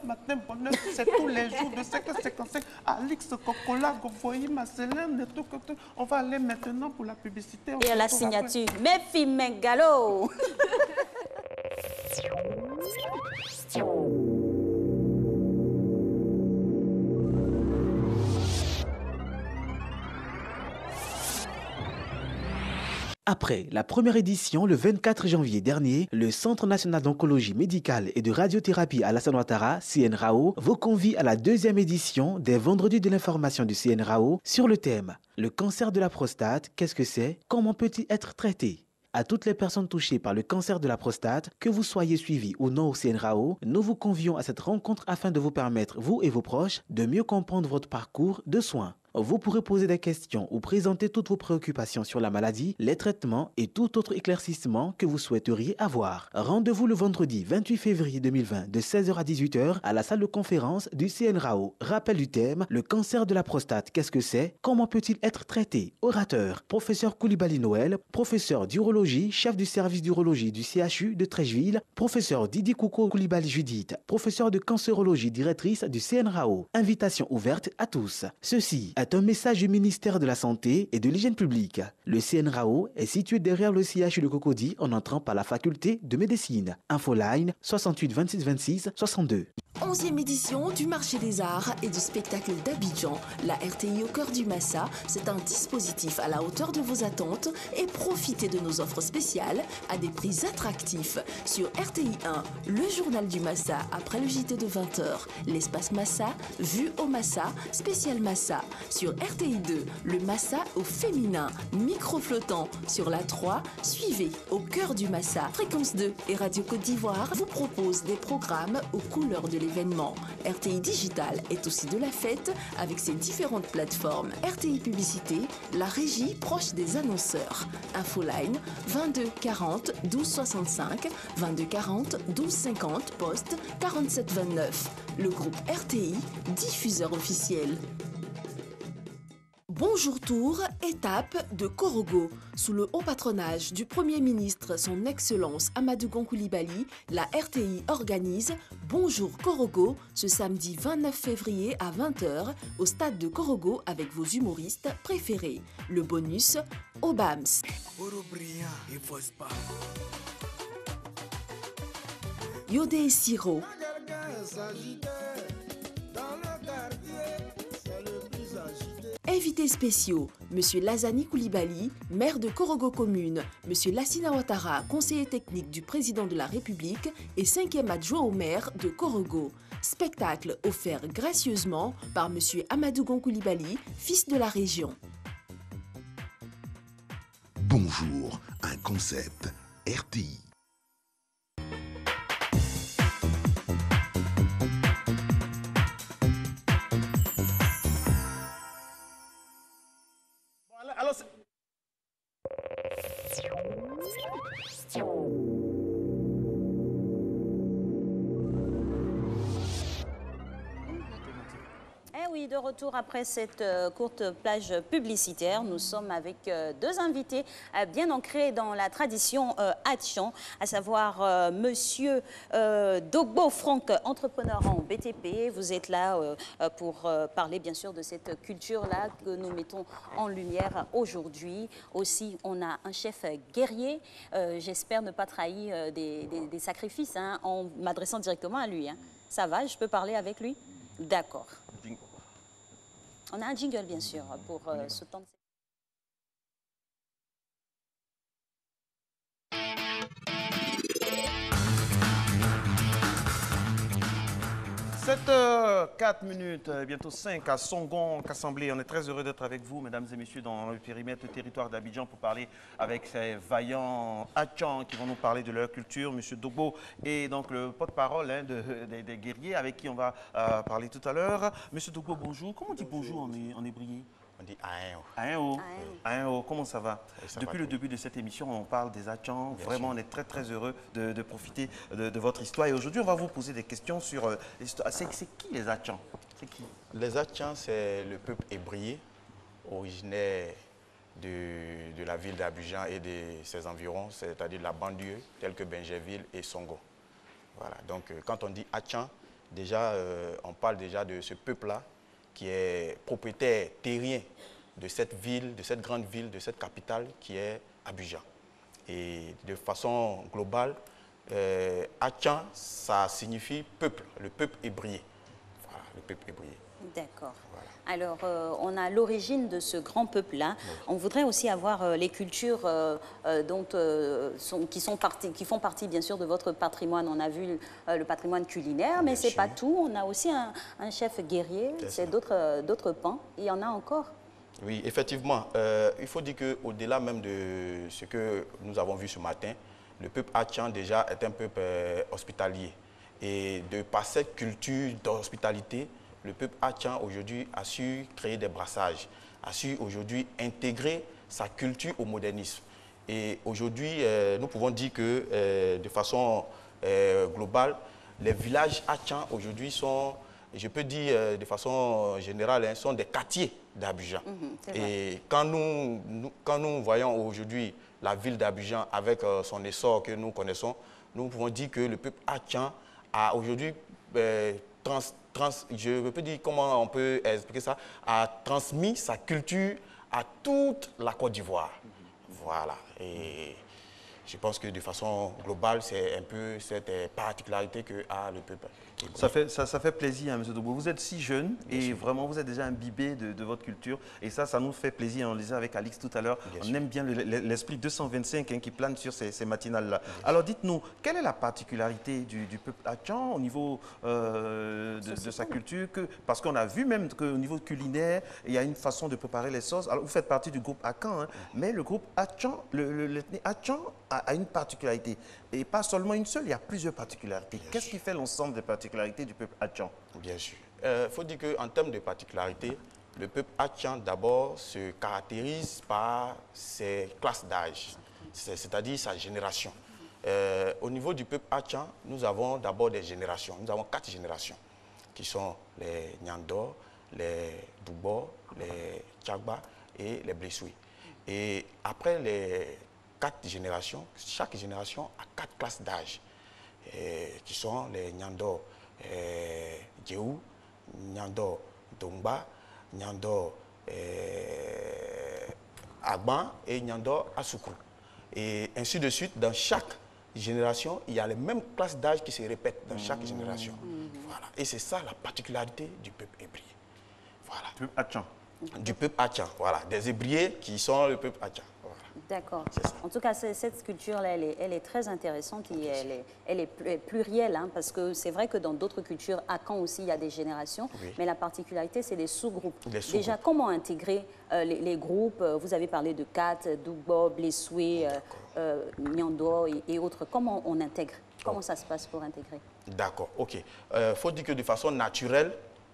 c'est tous les jours de 5h55. Alix Cocola, Govoyi, Marcelin, tout. On va aller maintenant pour la publicité. Et à la signature, Mefi Mengalo. Après la première édition le 24 janvier dernier, le Centre national d'oncologie médicale et de radiothérapie Alassane Ouattara, CNRAO, vous convie à la deuxième édition des Vendredis de l'information du CNRAO sur le thème « Le cancer de la prostate, qu'est-ce que c'est? Comment peut-il être traité ?» À toutes les personnes touchées par le cancer de la prostate, que vous soyez suivis ou non au CNRAO, nous vous convions à cette rencontre afin de vous permettre, vous et vos proches, de mieux comprendre votre parcours de soins. Vous pourrez poser des questions ou présenter toutes vos préoccupations sur la maladie, les traitements et tout autre éclaircissement que vous souhaiteriez avoir. Rendez-vous le vendredi 28 février 2020 de 16h à 18h à la salle de conférence du CNRAO. Rappel du thème, le cancer de la prostate, qu'est-ce que c'est? Comment peut-il être traité? Orateur, professeur Koulibaly Noël, professeur d'urologie, chef du service d'urologie du CHU de Trècheville, professeur Didi Kouko Koulibaly Judith, professeur de cancérologie, directrice du CNRAO. Invitation ouverte à tous. Ceci est un message du ministère de la Santé et de l'Hygiène publique. Le CNRAO est situé derrière le CHU de Cocody en entrant par la faculté de médecine. Infoline 68 26 26 62. 11e édition du marché des arts et du spectacle d'Abidjan. La RTI au cœur du Massa, c'est un dispositif à la hauteur de vos attentes et profitez de nos offres spéciales à des prix attractifs. Sur RTI 1, le journal du Massa après le JT de 20h, l'espace Massa, vue au Massa, spécial Massa. Sur RTI 2, le Massa au féminin, micro flottant. Sur la 3, suivez au cœur du Massa. Fréquence 2 et Radio Côte d'Ivoire vous proposent des programmes aux couleurs de l'événement. RTI Digital est aussi de la fête avec ses différentes plateformes. RTI Publicité, la régie proche des annonceurs. Infoline 22 40 12 65, 22 40 12 50, poste 47 29. Le groupe RTI, diffuseur officiel. Bonjour Tour, étape de Korogo. Sous le haut patronage du Premier ministre, son Excellence Amadou Gon Coulibaly, la RTI organise Bonjour Korogo ce samedi 29 février à 20h au stade de Korogo avec vos humoristes préférés. Le bonus, Obams. Yodé Siro. Invités spéciaux, M. Lazani Coulibaly, maire de Korogo Commune, M. Lassina Ouattara, conseiller technique du président de la République et 5e adjoint au maire de Korogo. Spectacle offert gracieusement par M. Amadou Gon Coulibaly, fils de la région. Bonjour, un concept RTI. Oui, de retour après cette courte plage publicitaire, nous sommes avec deux invités bien ancrés dans la tradition Hatchan, à savoir Monsieur Dogbo Franck, entrepreneur en BTP. Vous êtes là pour parler bien sûr de cette culture-là que nous mettons en lumière aujourd'hui. Aussi, on a un chef guerrier. J'espère ne pas trahir des sacrifices hein, en m'adressant directement à lui. Hein. Ça va, je peux parler avec lui? D'accord. On a un jingle, bien sûr, pour ce temps de... 7h04, bientôt 5 à Songon, Assemblée. On est très heureux d'être avec vous, mesdames et messieurs, dans le périmètre territoire d'Abidjan pour parler avec ces vaillants Hatchans qui vont nous parler de leur culture. Monsieur Dogbo est donc le porte-parole hein, des guerriers avec qui on va parler tout à l'heure. Monsieur Dogbo, bonjour. Comment on dit bonjour en hébraïen? On dit Aéo. Aéo. Aéo, comment ça va? Depuis le bien. début de cette émission, on parle des Hatchans. Vraiment, sûr. on est très très heureux de profiter de votre histoire. Et aujourd'hui, on va vous poser des questions sur l'histoire. C'est qui les Hatchans? C'est qui? Les Hatchans, c'est le peuple hébreu, originaire de la ville d'Abidjan et de ses environs, c'est-à-dire la banlieue, telle que Benjerville et Songo. Voilà. Donc, quand on dit Hatchan, déjà, on parle déjà de ce peuple-là qui est propriétaire terrien de cette ville, de cette grande ville, de cette capitale qui est Abidjan. Et de façon globale, Hatchan, ça signifie peuple, le peuple hébreu. Voilà, le peuple hébreu. D'accord. Alors, on a l'origine de ce grand peuple-là. On voudrait aussi avoir les cultures qui font partie, bien sûr, de votre patrimoine. On a vu le patrimoine culinaire, mais ce n'est pas tout. On a aussi un chef guerrier, c'est d'autres pans. Il y en a encore. Oui, effectivement. Il faut dire qu'au-delà même de ce que nous avons vu ce matin, le peuple Atchan déjà est un peuple hospitalier. Et de par cette culture d'hospitalité, le peuple Atchan aujourd'hui a su créer des brassages, a su aujourd'hui intégrer sa culture au modernisme. Et aujourd'hui, nous pouvons dire que de façon globale, les villages Atchan aujourd'hui sont, je peux dire de façon générale, sont des quartiers d'Abidjan. Et quand nous voyons aujourd'hui la ville d'Abidjan avec son essor que nous connaissons, nous pouvons dire que le peuple Atchan a aujourd'hui je peux dire comment on peut expliquer ça, a transmis sa culture à toute la Côte d'Ivoire. Voilà. Et je pense que de façon globale, c'est un peu cette particularité que a le peuple. Ça fait plaisir, M. Dobo. Vous êtes si jeune et vraiment, vous êtes déjà imbibé de votre culture. Et ça nous fait plaisir. On le disait avec Alix tout à l'heure. On aime bien l'esprit 225 qui plane sur ces matinales-là. Alors, dites-nous, quelle est la particularité du peuple Atchan au niveau de sa culture parce qu'on a vu même qu'au niveau culinaire, il y a une façon de préparer les sauces. Alors, vous faites partie du groupe Akan, hein, mais le groupe Atchan, l'ethnie Atchan a une particularité. Et pas seulement une seule, il y a plusieurs particularités. Qu'est-ce qui fait l'ensemble des particularités du peuple Atchan? Bien sûr. Il faut dire qu'en termes de particularités, le peuple Atchan d'abord se caractérise par ses classes d'âge, c'est-à-dire sa génération. Au niveau du peuple Atchan, nous avons d'abord des générations. Nous avons 4 générations qui sont les Nyandor, les Doubo, les Tchagba et les Blessouis. Et après les 4 générations, chaque génération a 4 classes d'âge, qui sont les Nyandor Djeou, Nyandor Dongba, Nyandor Agban et Nyandor Asoukrou. Et ainsi de suite, dans chaque génération, il y a les mêmes classes d'âge qui se répètent dans chaque génération. Voilà. Et c'est ça la particularité du peuple hébrier. Voilà. Du peuple Atchan. Du peuple Atchan, voilà. Des hébriers qui sont le peuple Atchan. D'accord. En tout cas, cette sculpture-là, elle est très intéressante et elle est plurielle, hein, parce que c'est vrai que dans d'autres cultures, à Caen aussi, il y a des générations, mais la particularité, c'est les sous-groupes. Déjà, comment intégrer les groupes? Vous avez parlé de Kat, Doubo, Blessoué, Nyando et autres. Comment on intègre? Comment ça se passe pour intégrer? D'accord, ok. Faut dire que de façon naturelle,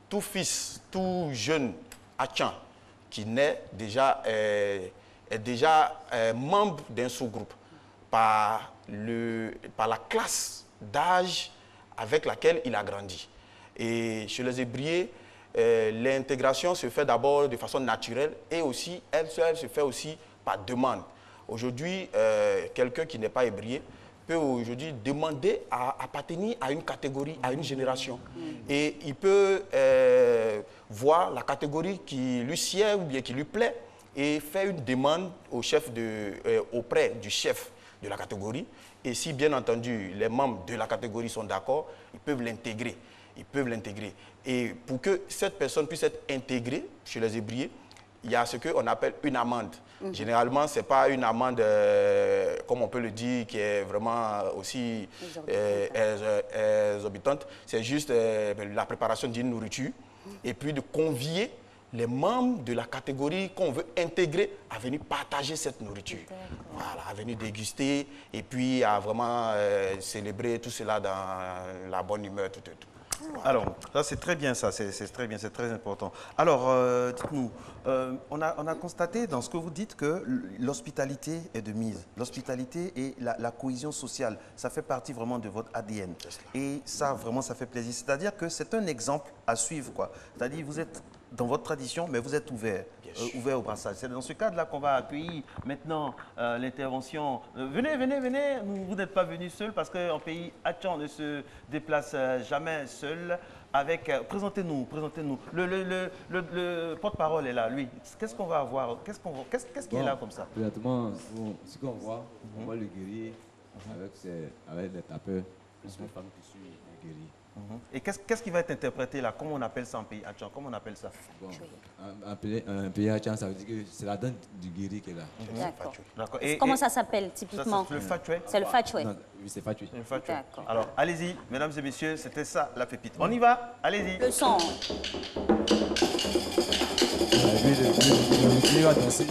tout fils, tout jeune Atchan qui naît déjà est déjà membre d'un sous-groupe par la classe d'âge avec laquelle il a grandi. Et chez les hébriers, l'intégration se fait d'abord de façon naturelle et aussi, elle se fait aussi par demande. Aujourd'hui, quelqu'un qui n'est pas hébrier peut aujourd'hui demander à appartenir à une catégorie, à une génération. Et il peut voir la catégorie qui lui sied ou bien qui lui plaît et faire une demande au chef auprès du chef de la catégorie. Et si, bien entendu, les membres de la catégorie sont d'accord, ils peuvent l'intégrer. Ils peuvent l'intégrer. Et pour que cette personne puisse être intégrée chez les hébriers, il y a ce qu'on appelle une amende. Généralement, ce n'est pas une amende, comme on peut le dire, qui est vraiment aussi exorbitante. C'est juste la préparation d'une nourriture et puis de convier les membres de la catégorie qu'on veut intégrer à venir partager cette nourriture. Voilà, à venir déguster et puis à vraiment célébrer tout cela dans la bonne humeur. Tout. Voilà. Alors, ça c'est très bien, ça, c'est très bien, c'est très important. Alors, dites-nous, on a constaté dans ce que vous dites que l'hospitalité est de mise. L'hospitalité et la cohésion sociale, ça fait partie vraiment de votre ADN. Et ça, vraiment, ça fait plaisir. C'est-à-dire que c'est un exemple à suivre, quoi. C'est-à-dire vous êtes dans votre tradition, mais vous êtes ouvert au brassage. C'est dans ce cadre-là qu'on va accueillir maintenant l'intervention. Venez, vous n'êtes pas venus seuls parce qu'en pays Atchan ne se déplace jamais seul. Présentez-nous. Le porte-parole est là, lui. Qu'est-ce qu'on va avoir? Qu'est-ce qui est là comme ça? Présentement, ce qu'on voit, on voit le guerrier avec les tapeurs, plus les femmes qui suivent le guerrier. Et qu'est-ce qui va être interprété là? Comment on appelle ça en pays Hachan? Comment on appelle ça? Bon, un pays Hachan, ça veut dire que c'est la danse du guéri qui est là. D'accord. Comment ça s'appelle typiquement? C'est le fatoué. C'est le fatoué. Oui, c'est fatoué. Alors, allez-y, mesdames et messieurs, c'était ça la pépite. On y va, allez-y. Le son. Il va danser.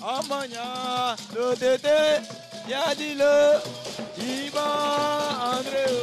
Amanya, le tété, yadi le, Iba Andreo.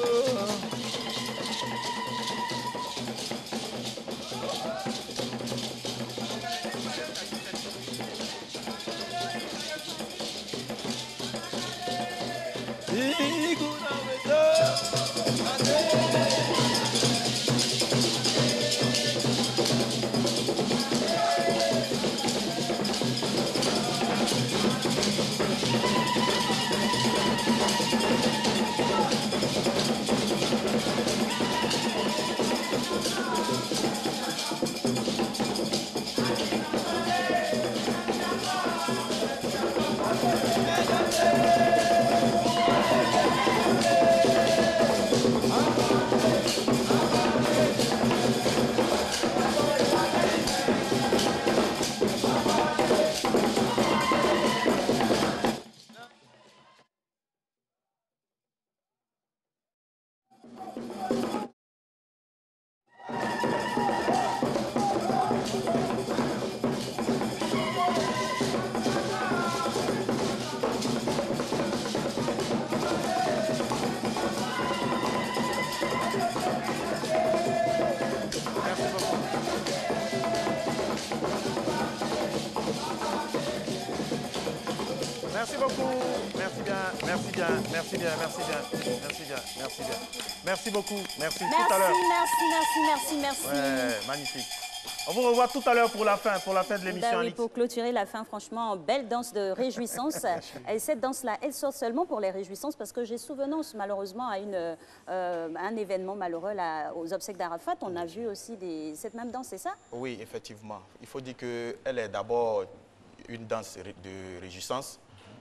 Merci beaucoup. Merci bien, merci bien, merci bien, merci bien, merci bien, merci bien. Merci beaucoup, merci. Tout à l'heure. Merci. Ouais, magnifique. On vous revoit tout à l'heure pour la fin de l'émission. Oui, pour clôturer la fin, franchement, belle danse de réjouissance. Et cette danse-là, elle sort seulement pour les réjouissances parce que j'ai souvenance, malheureusement, à un événement malheureux là, aux obsèques d'Arafat. On a vu aussi cette même danse, c'est ça? Oui, effectivement. Il faut dire qu'elle est d'abord une danse de réjouissance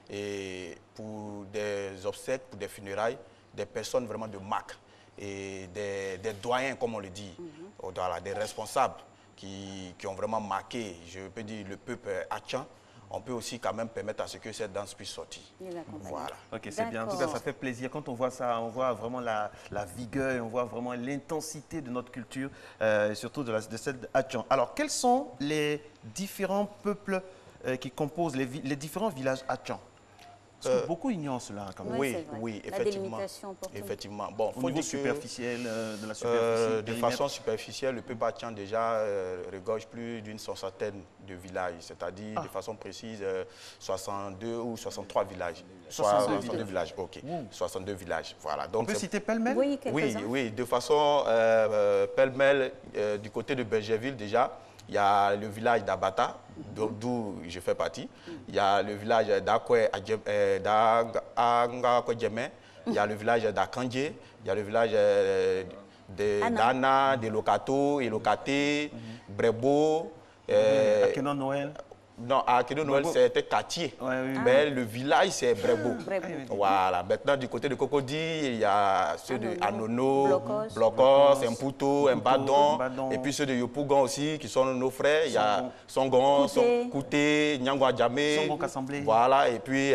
et pour des obsèques, pour des funérailles, des personnes vraiment de marque et des doyens, comme on le dit, voilà, des responsables qui ont vraiment marqué, je peux dire, le peuple hatchan. On peut aussi quand même permettre à ce que cette danse puisse sortir. Voilà. Ok, c'est bien. En tout cas, ça fait plaisir. Quand on voit ça, on voit vraiment la vigueur, on voit vraiment l'intensité de notre culture, et surtout de cette hatchan. Alors, quels sont les différents peuples qui composent les différents villages hatchans? Parce que beaucoup ignorent cela quand même. Oui, effectivement. Effectivement. Bon, au niveau superficiel, de la superficie. De façon superficielle, le peuple hatchan déjà regorge plus d'une soixantaine de villages, c'est-à-dire de façon précise 62 ou 63 villages. 62 villages, ok. 62 villages, voilà. Donc, on peut citer pêle-mêle? Oui, de façon pêle-mêle, du côté de Bergerville déjà. Il y a le village d'Abata, d'où je fais partie. Il y a le village d'Angakwe Djemé. Il y a le village d'Akandje. Il y a le village d'Anna, de Lokato, Elokate, Brebo. Akenon Noël. Non, à Akenon Noël, c'était quartier. Mais le village, c'est Brebo. Voilà. Maintenant, du côté de Cocody, il y a ceux de Anono, Blocos, Mputo, Mbadon. Et puis ceux de Yopougon aussi, qui sont nos frères. Il y a Songon, Kouté, Nyangwa Djamé. Songon Kassamblé. Voilà. Et puis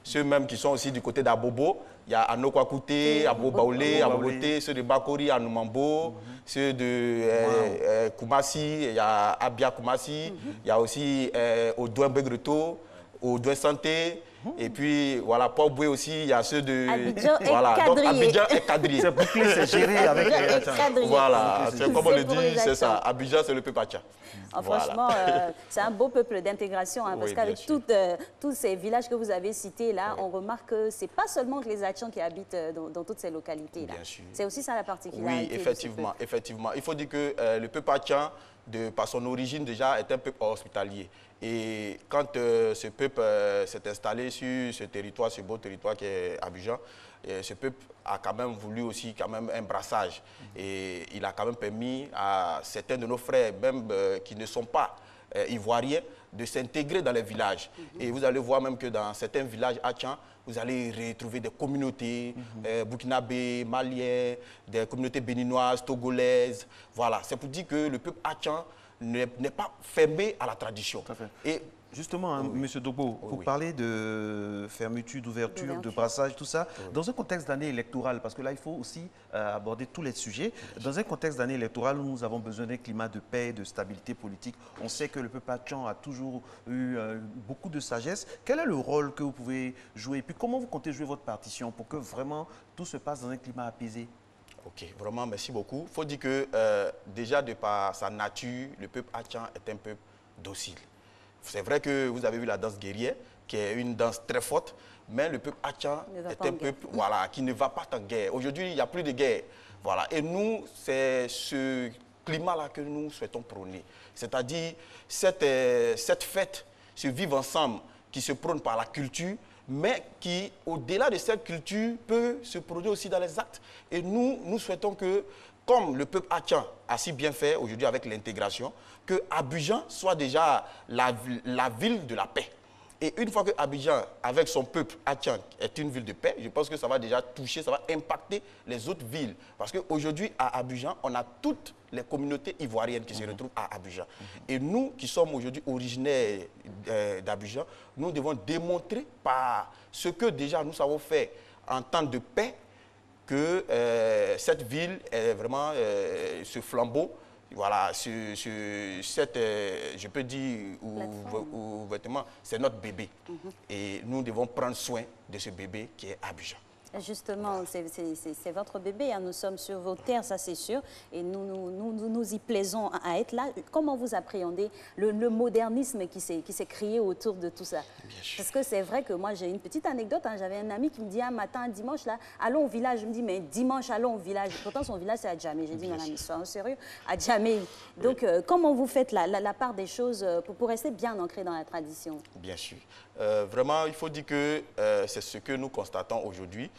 ceux même qui sont aussi du côté d'Abobo. Il y a Anokwa Kouté, Abo Baoulé, Aboboté, ceux de Bakori, Anoumambo, ceux de Koumassi, il y a Abia Koumassi, il y a aussi Audouin Begreto, Audouin Santé, et puis voilà, Port-Boué aussi, il y a ceux de... Abidjan et Kadrié. C'est bouclé, c'est géré avec les Hatchans. Voilà, comme on le dit, c'est ça. Abidjan, c'est le peuple hatchan. Franchement, c'est un beau peuple d'intégration, parce qu'avec tous ces villages que vous avez cités là, on remarque que ce n'est pas seulement les Hatchans qui habitent dans toutes ces localités-là. C'est aussi ça la particularité. Oui, effectivement. Il faut dire que le peuple hatchan, par son origine déjà, est un peuple hospitalier. Et quand ce peuple s'est installé sur ce territoire, ce beau territoire qui est Abidjan, ce peuple a quand même voulu aussi un brassage. Et il a quand même permis à certains de nos frères, même qui ne sont pas ivoiriens, de s'intégrer dans les villages. Et vous allez voir même que dans certains villages hatchans, vous allez retrouver des communautés burkinabés, maliens, des communautés béninoises, togolaises. Voilà, c'est pour dire que le peuple hatchan n'est pas fermé à la tradition. Et justement, M. Dogbo, pour parler de fermeture, d'ouverture, de brassage, tout ça, dans un contexte d'année électorale, parce que là, il faut aussi aborder tous les sujets, dans un contexte d'année électorale où nous avons besoin d'un climat de paix, de stabilité politique, on sait que le peuple hatchan a toujours eu beaucoup de sagesse. Quel est le rôle que vous pouvez jouer? Et puis, comment vous comptez jouer votre partition pour que vraiment tout se passe dans un climat apaisé? Ok, vraiment, merci beaucoup. Il faut dire que déjà, de par sa nature, le peuple hatchan est un peuple docile. C'est vrai que vous avez vu la danse guerrière, qui est une danse très forte, mais le peuple hatchan est un peuple qui ne va pas en guerre. Aujourd'hui, il n'y a plus de guerre. Voilà. Et nous, c'est ce climat-là que nous souhaitons prôner. C'est-à-dire cette fête, ce vivre ensemble qui se prône par la culture, mais qui, au-delà de cette culture, peut se produire aussi dans les actes. Et nous souhaitons que, comme le peuple hatchan a si bien fait aujourd'hui avec l'intégration, que Abidjan soit déjà la ville de la paix. Et une fois que Abidjan, avec son peuple hatchan, est une ville de paix, je pense que ça va déjà toucher, ça va impacter les autres villes. Parce qu'aujourd'hui, à Abidjan, on a toutes les communautés ivoiriennes qui se retrouvent à Abidjan. Et nous, qui sommes aujourd'hui originaires d'Abidjan, nous devons démontrer par ce que déjà nous avons fait en temps de paix, que cette ville est vraiment ce flambeau, voilà, je peux dire ouvertement, c'est notre bébé. Et nous devons prendre soin de ce bébé qui est Abidjan. Justement, c'est votre bébé, hein. Nous sommes sur vos terres, ça c'est sûr, et nous y plaisons à être là. Comment vous appréhendez le modernisme qui s'est créé autour de tout ça? Parce que c'est vrai que moi j'ai une petite anecdote, hein. J'avais un ami qui me dit un matin, un dimanche, là, allons au village. Je me dis, mais dimanche, allons au village. Pourtant son village c'est à Djamé. J'ai dit, non, ami, sois sérieux, à Djamé. Donc comment vous faites la part des choses pour rester bien ancré dans la tradition? Bien sûr. Vraiment, il faut dire que c'est ce que nous constatons aujourd'hui.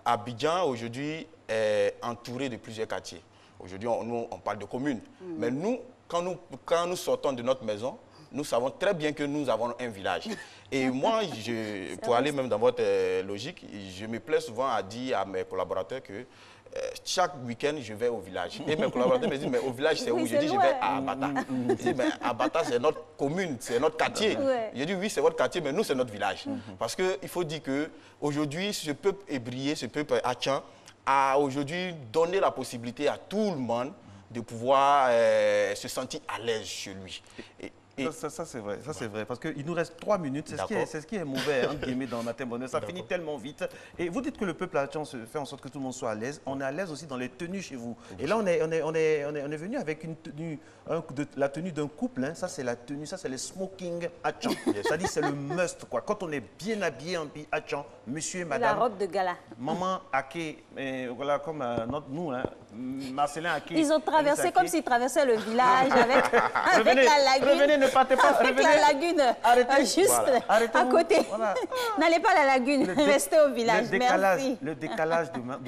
Abidjan, aujourd'hui, est entouré de plusieurs quartiers. Aujourd'hui, on parle de communes. Mais nous, quand nous sortons de notre maison, nous savons très bien que nous avons un village. Et moi, pour aller même dans votre logique, je me plais souvent à dire à mes collaborateurs que chaque week-end, je vais au village. Et mes collaborateurs me disent, mais au village, c'est où? Je dis, je vais à Abata. Ils disent, mais Abata, c'est notre commune, c'est notre quartier. Je dis, oui, c'est votre quartier, mais nous, c'est notre village. Parce qu'il faut dire qu'aujourd'hui, ce peuple ébrié, ce peuple Achan, a aujourd'hui donné la possibilité à tout le monde de pouvoir se sentir à l'aise chez lui. Ça c'est vrai, parce qu'il nous reste 3 minutes, c'est ce qui est mauvais entre guillemets, dans Matin Bonheur, ça finit tellement vite. Et vous dites que le peuple Achan se fait en sorte que tout le monde soit à l'aise, on est à l'aise aussi dans les tenues chez vous. Et là on est venu avec une tenue, la tenue d'un couple, hein. Ça c'est la tenue, ça c'est le smoking Achan. C'est-à-dire c'est le must, quoi. Quand on est bien habillé en Achan, monsieur et madame. La robe de gala. Maman Ake, voilà comme nous, hein, Marcelin Ake. Ils ont traversé comme s'ils traversaient le village avec la lagune. Revenez, ne partez pas. Avec la lagune juste à côté. Voilà. N'allez pas à la lagune, restez au village. Merci. Le décalage de maman.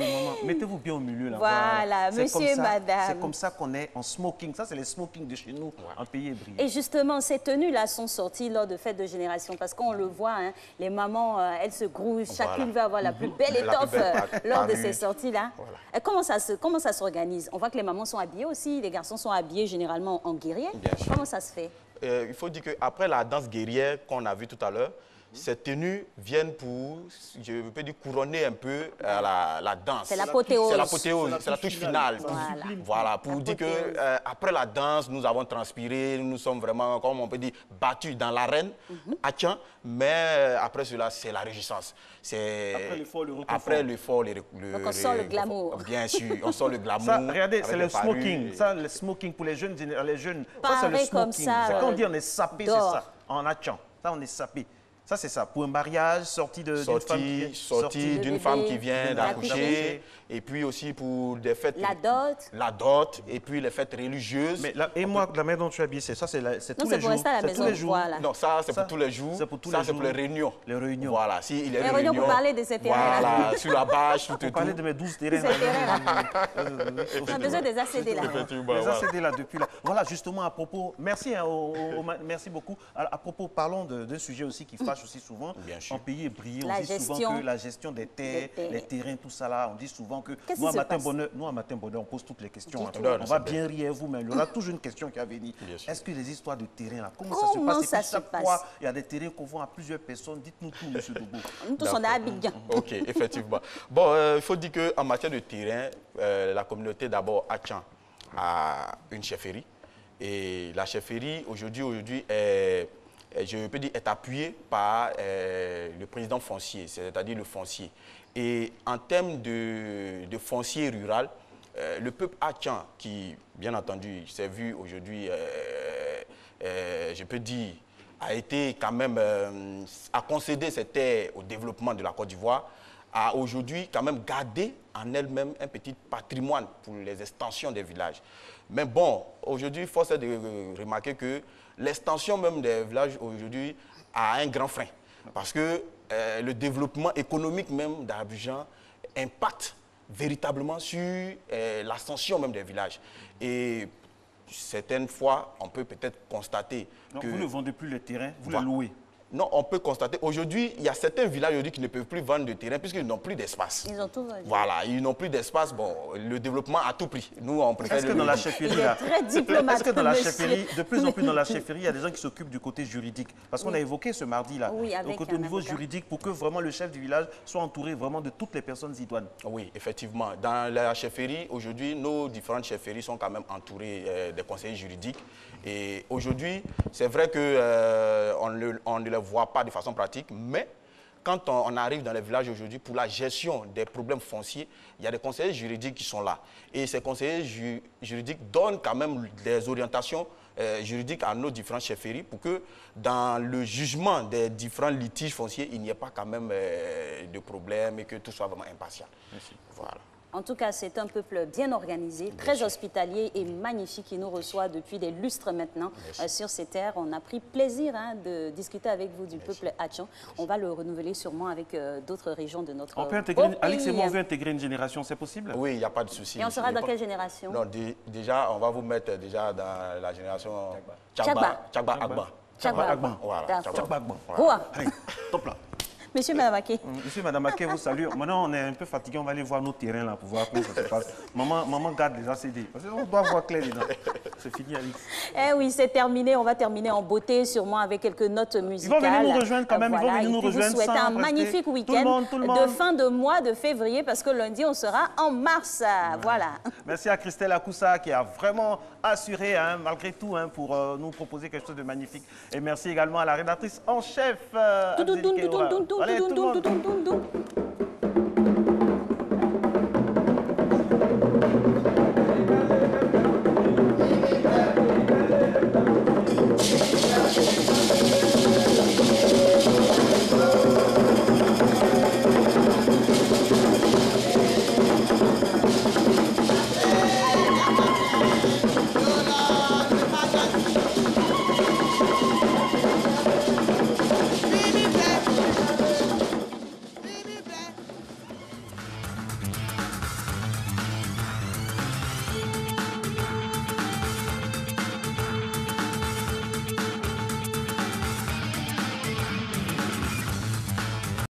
Mettez-vous bien au milieu là. Voilà, monsieur et madame. C'est comme ça qu'on est en smoking. Ça, c'est les smoking de chez nous, en pays hébreu. Et justement, ces tenues-là sont sorties lors de fêtes de génération parce qu'on le voit, hein, les mamans, elles se grouvent, chacune veut avoir la plus belle étoffe lors de ces sorties-là. Comment ça s'organise? On voit que les mamans sont habillées aussi, les garçons sont habillés généralement en guerrier. Comment ça se fait? Il faut dire qu'après la danse guerrière qu'on a vue tout à l'heure, ces tenues viennent pour, je peux dire, couronner un peu la danse. C'est l'apothéose. C'est l'apothéose, c'est la touche finale. Voilà, pour dire qu'après la danse, nous avons transpiré, nous sommes vraiment, comme on peut dire, battus dans l'arène, à Tchan, mais après cela, c'est la réjouissance. Après l'effort, le donc on sort le glamour. Bien sûr, on sort le glamour. Ça, regardez, c'est le smoking. Ça, le smoking pour les jeunes, ça c'est le smoking. Quand on dit on est sapé, c'est ça, en Achan. Ça, on est sapé. Ça, c'est ça. Pour un mariage, sortie d'une femme qui vient d'accoucher. Et puis aussi pour des fêtes... La dot. Et puis les fêtes religieuses. Mais moi, la manière dont tu es habillé, c'est tous les jours. Non, c'est pour rester à la maison. Voilà. Non, ça, c'est pour tous les jours. Ça, c'est pour les réunions. Les réunions. Voilà. Les réunions pour parler de ces terrains. Voilà, sur la bâche, tout et tout. Pour parler de mes 12 terrains. On a besoin des ACD là. Les ACD là, depuis là. Voilà, justement, à propos... Merci, merci beaucoup. À propos, parlons d'un sujet aussi qui fâche aussi souvent. En pays hébreu, on dit souvent que la gestion des terres, les terrains, tout ça là, on dit souvent que nous, à Matin Bonheur, on pose toutes les questions. On va bien rire vous, mais il y aura toujours une question qui va venir. Est-ce que les histoires de terrain là, comment ça se passe? Chaque fois, il y a des terrains qu'on vend à plusieurs personnes. Dites-nous tout, monsieur Dogo. Nous tous, on est à Abidjan. Ok, effectivement. Bon, il faut dire qu'en matière de terrain, la communauté d'abord Achan a une chefferie. Et la chefferie, aujourd'hui, je peux dire, est appuyée par le président foncier, c'est-à-dire le foncier. Et en termes de foncier rural, le peuple Achan, qui, bien entendu, s'est vu aujourd'hui, je peux dire, a été quand même, a concédé ses terres au développement de la Côte d'Ivoire, a aujourd'hui quand même gardé en elle-même un petit patrimoine pour les extensions des villages. Mais bon, aujourd'hui, force est de remarquer que l'extension même des villages aujourd'hui a un grand frein. Parce que le développement économique même d'Abidjan impacte véritablement sur l'ascension même des villages. Et certaines fois, on peut peut-être constater que... Vous ne vendez plus les terrains, vous les louez. Non, on peut constater. Aujourd'hui, il y a certains villages qui ne peuvent plus vendre de terrain puisqu'ils n'ont plus d'espace. Ils ont tout vendu. Voilà, ils n'ont plus d'espace. Bon, le développement a tout pris. Nous, on préfère... Est-ce que dans la chefferie, est-ce que dans la chefferie, de plus en plus dans la chefferie, il y a des gens qui s'occupent du côté juridique? Parce qu'on a évoqué ce mardi-là, au niveau juridique, pour que vraiment le chef du village soit entouré vraiment de toutes les personnes idoines. Oui, effectivement. Dans la chefferie, aujourd'hui, nos différentes chefferies sont quand même entourées des conseillers juridiques. Et aujourd'hui, c'est vrai qu'on ne le voit pas de façon pratique, mais quand on arrive dans les villages aujourd'hui, pour la gestion des problèmes fonciers, il y a des conseillers juridiques qui sont là. Et ces conseillers juridiques donnent quand même des orientations juridiques à nos différents chefferies pour que dans le jugement des différents litiges fonciers, il n'y ait pas quand même de problème et que tout soit vraiment impartial. Merci. Voilà. En tout cas, c'est un peuple bien organisé, très hospitalier et magnifique qui nous reçoit depuis des lustres maintenant sur ces terres. On a pris plaisir de discuter avec vous du peuple Hatchon. On va le renouveler sûrement avec d'autres régions de notre On peut intégrer, beau Alix et moi, on pays. veut intégrer une génération, c'est possible? Oui, il n'y a pas de souci. Et on sera dans quelle génération? Non, déjà, on va vous mettre déjà dans la génération Tchagba. Tchagba Agba. Tchagba Agba. Voilà. Tchagba Agba. Roua. Allez, top là. Monsieur Madame Aké. Monsieur Madame Aké vous salue. Maintenant, on est un peu fatigué, on va aller voir nos terrains là pour voir comment ça se passe. Maman garde les ACD. Parce qu'on doit voir clair dedans. C'est fini, Alix. Eh oui, c'est terminé. On va terminer en beauté, sûrement avec quelques notes musicales. Ils vont venir nous rejoindre quand même. Voilà. Ils vont venir nous rejoindre. Vous souhaitez un magnifique week-end de fin de mois de février parce que lundi, on sera en mars. Ouais. Voilà. Merci à Christelle Akoussa qui a vraiment assuré, malgré tout, pour nous proposer quelque chose de magnifique. Et merci également à la rédactrice en chef. Allez, tout le monde.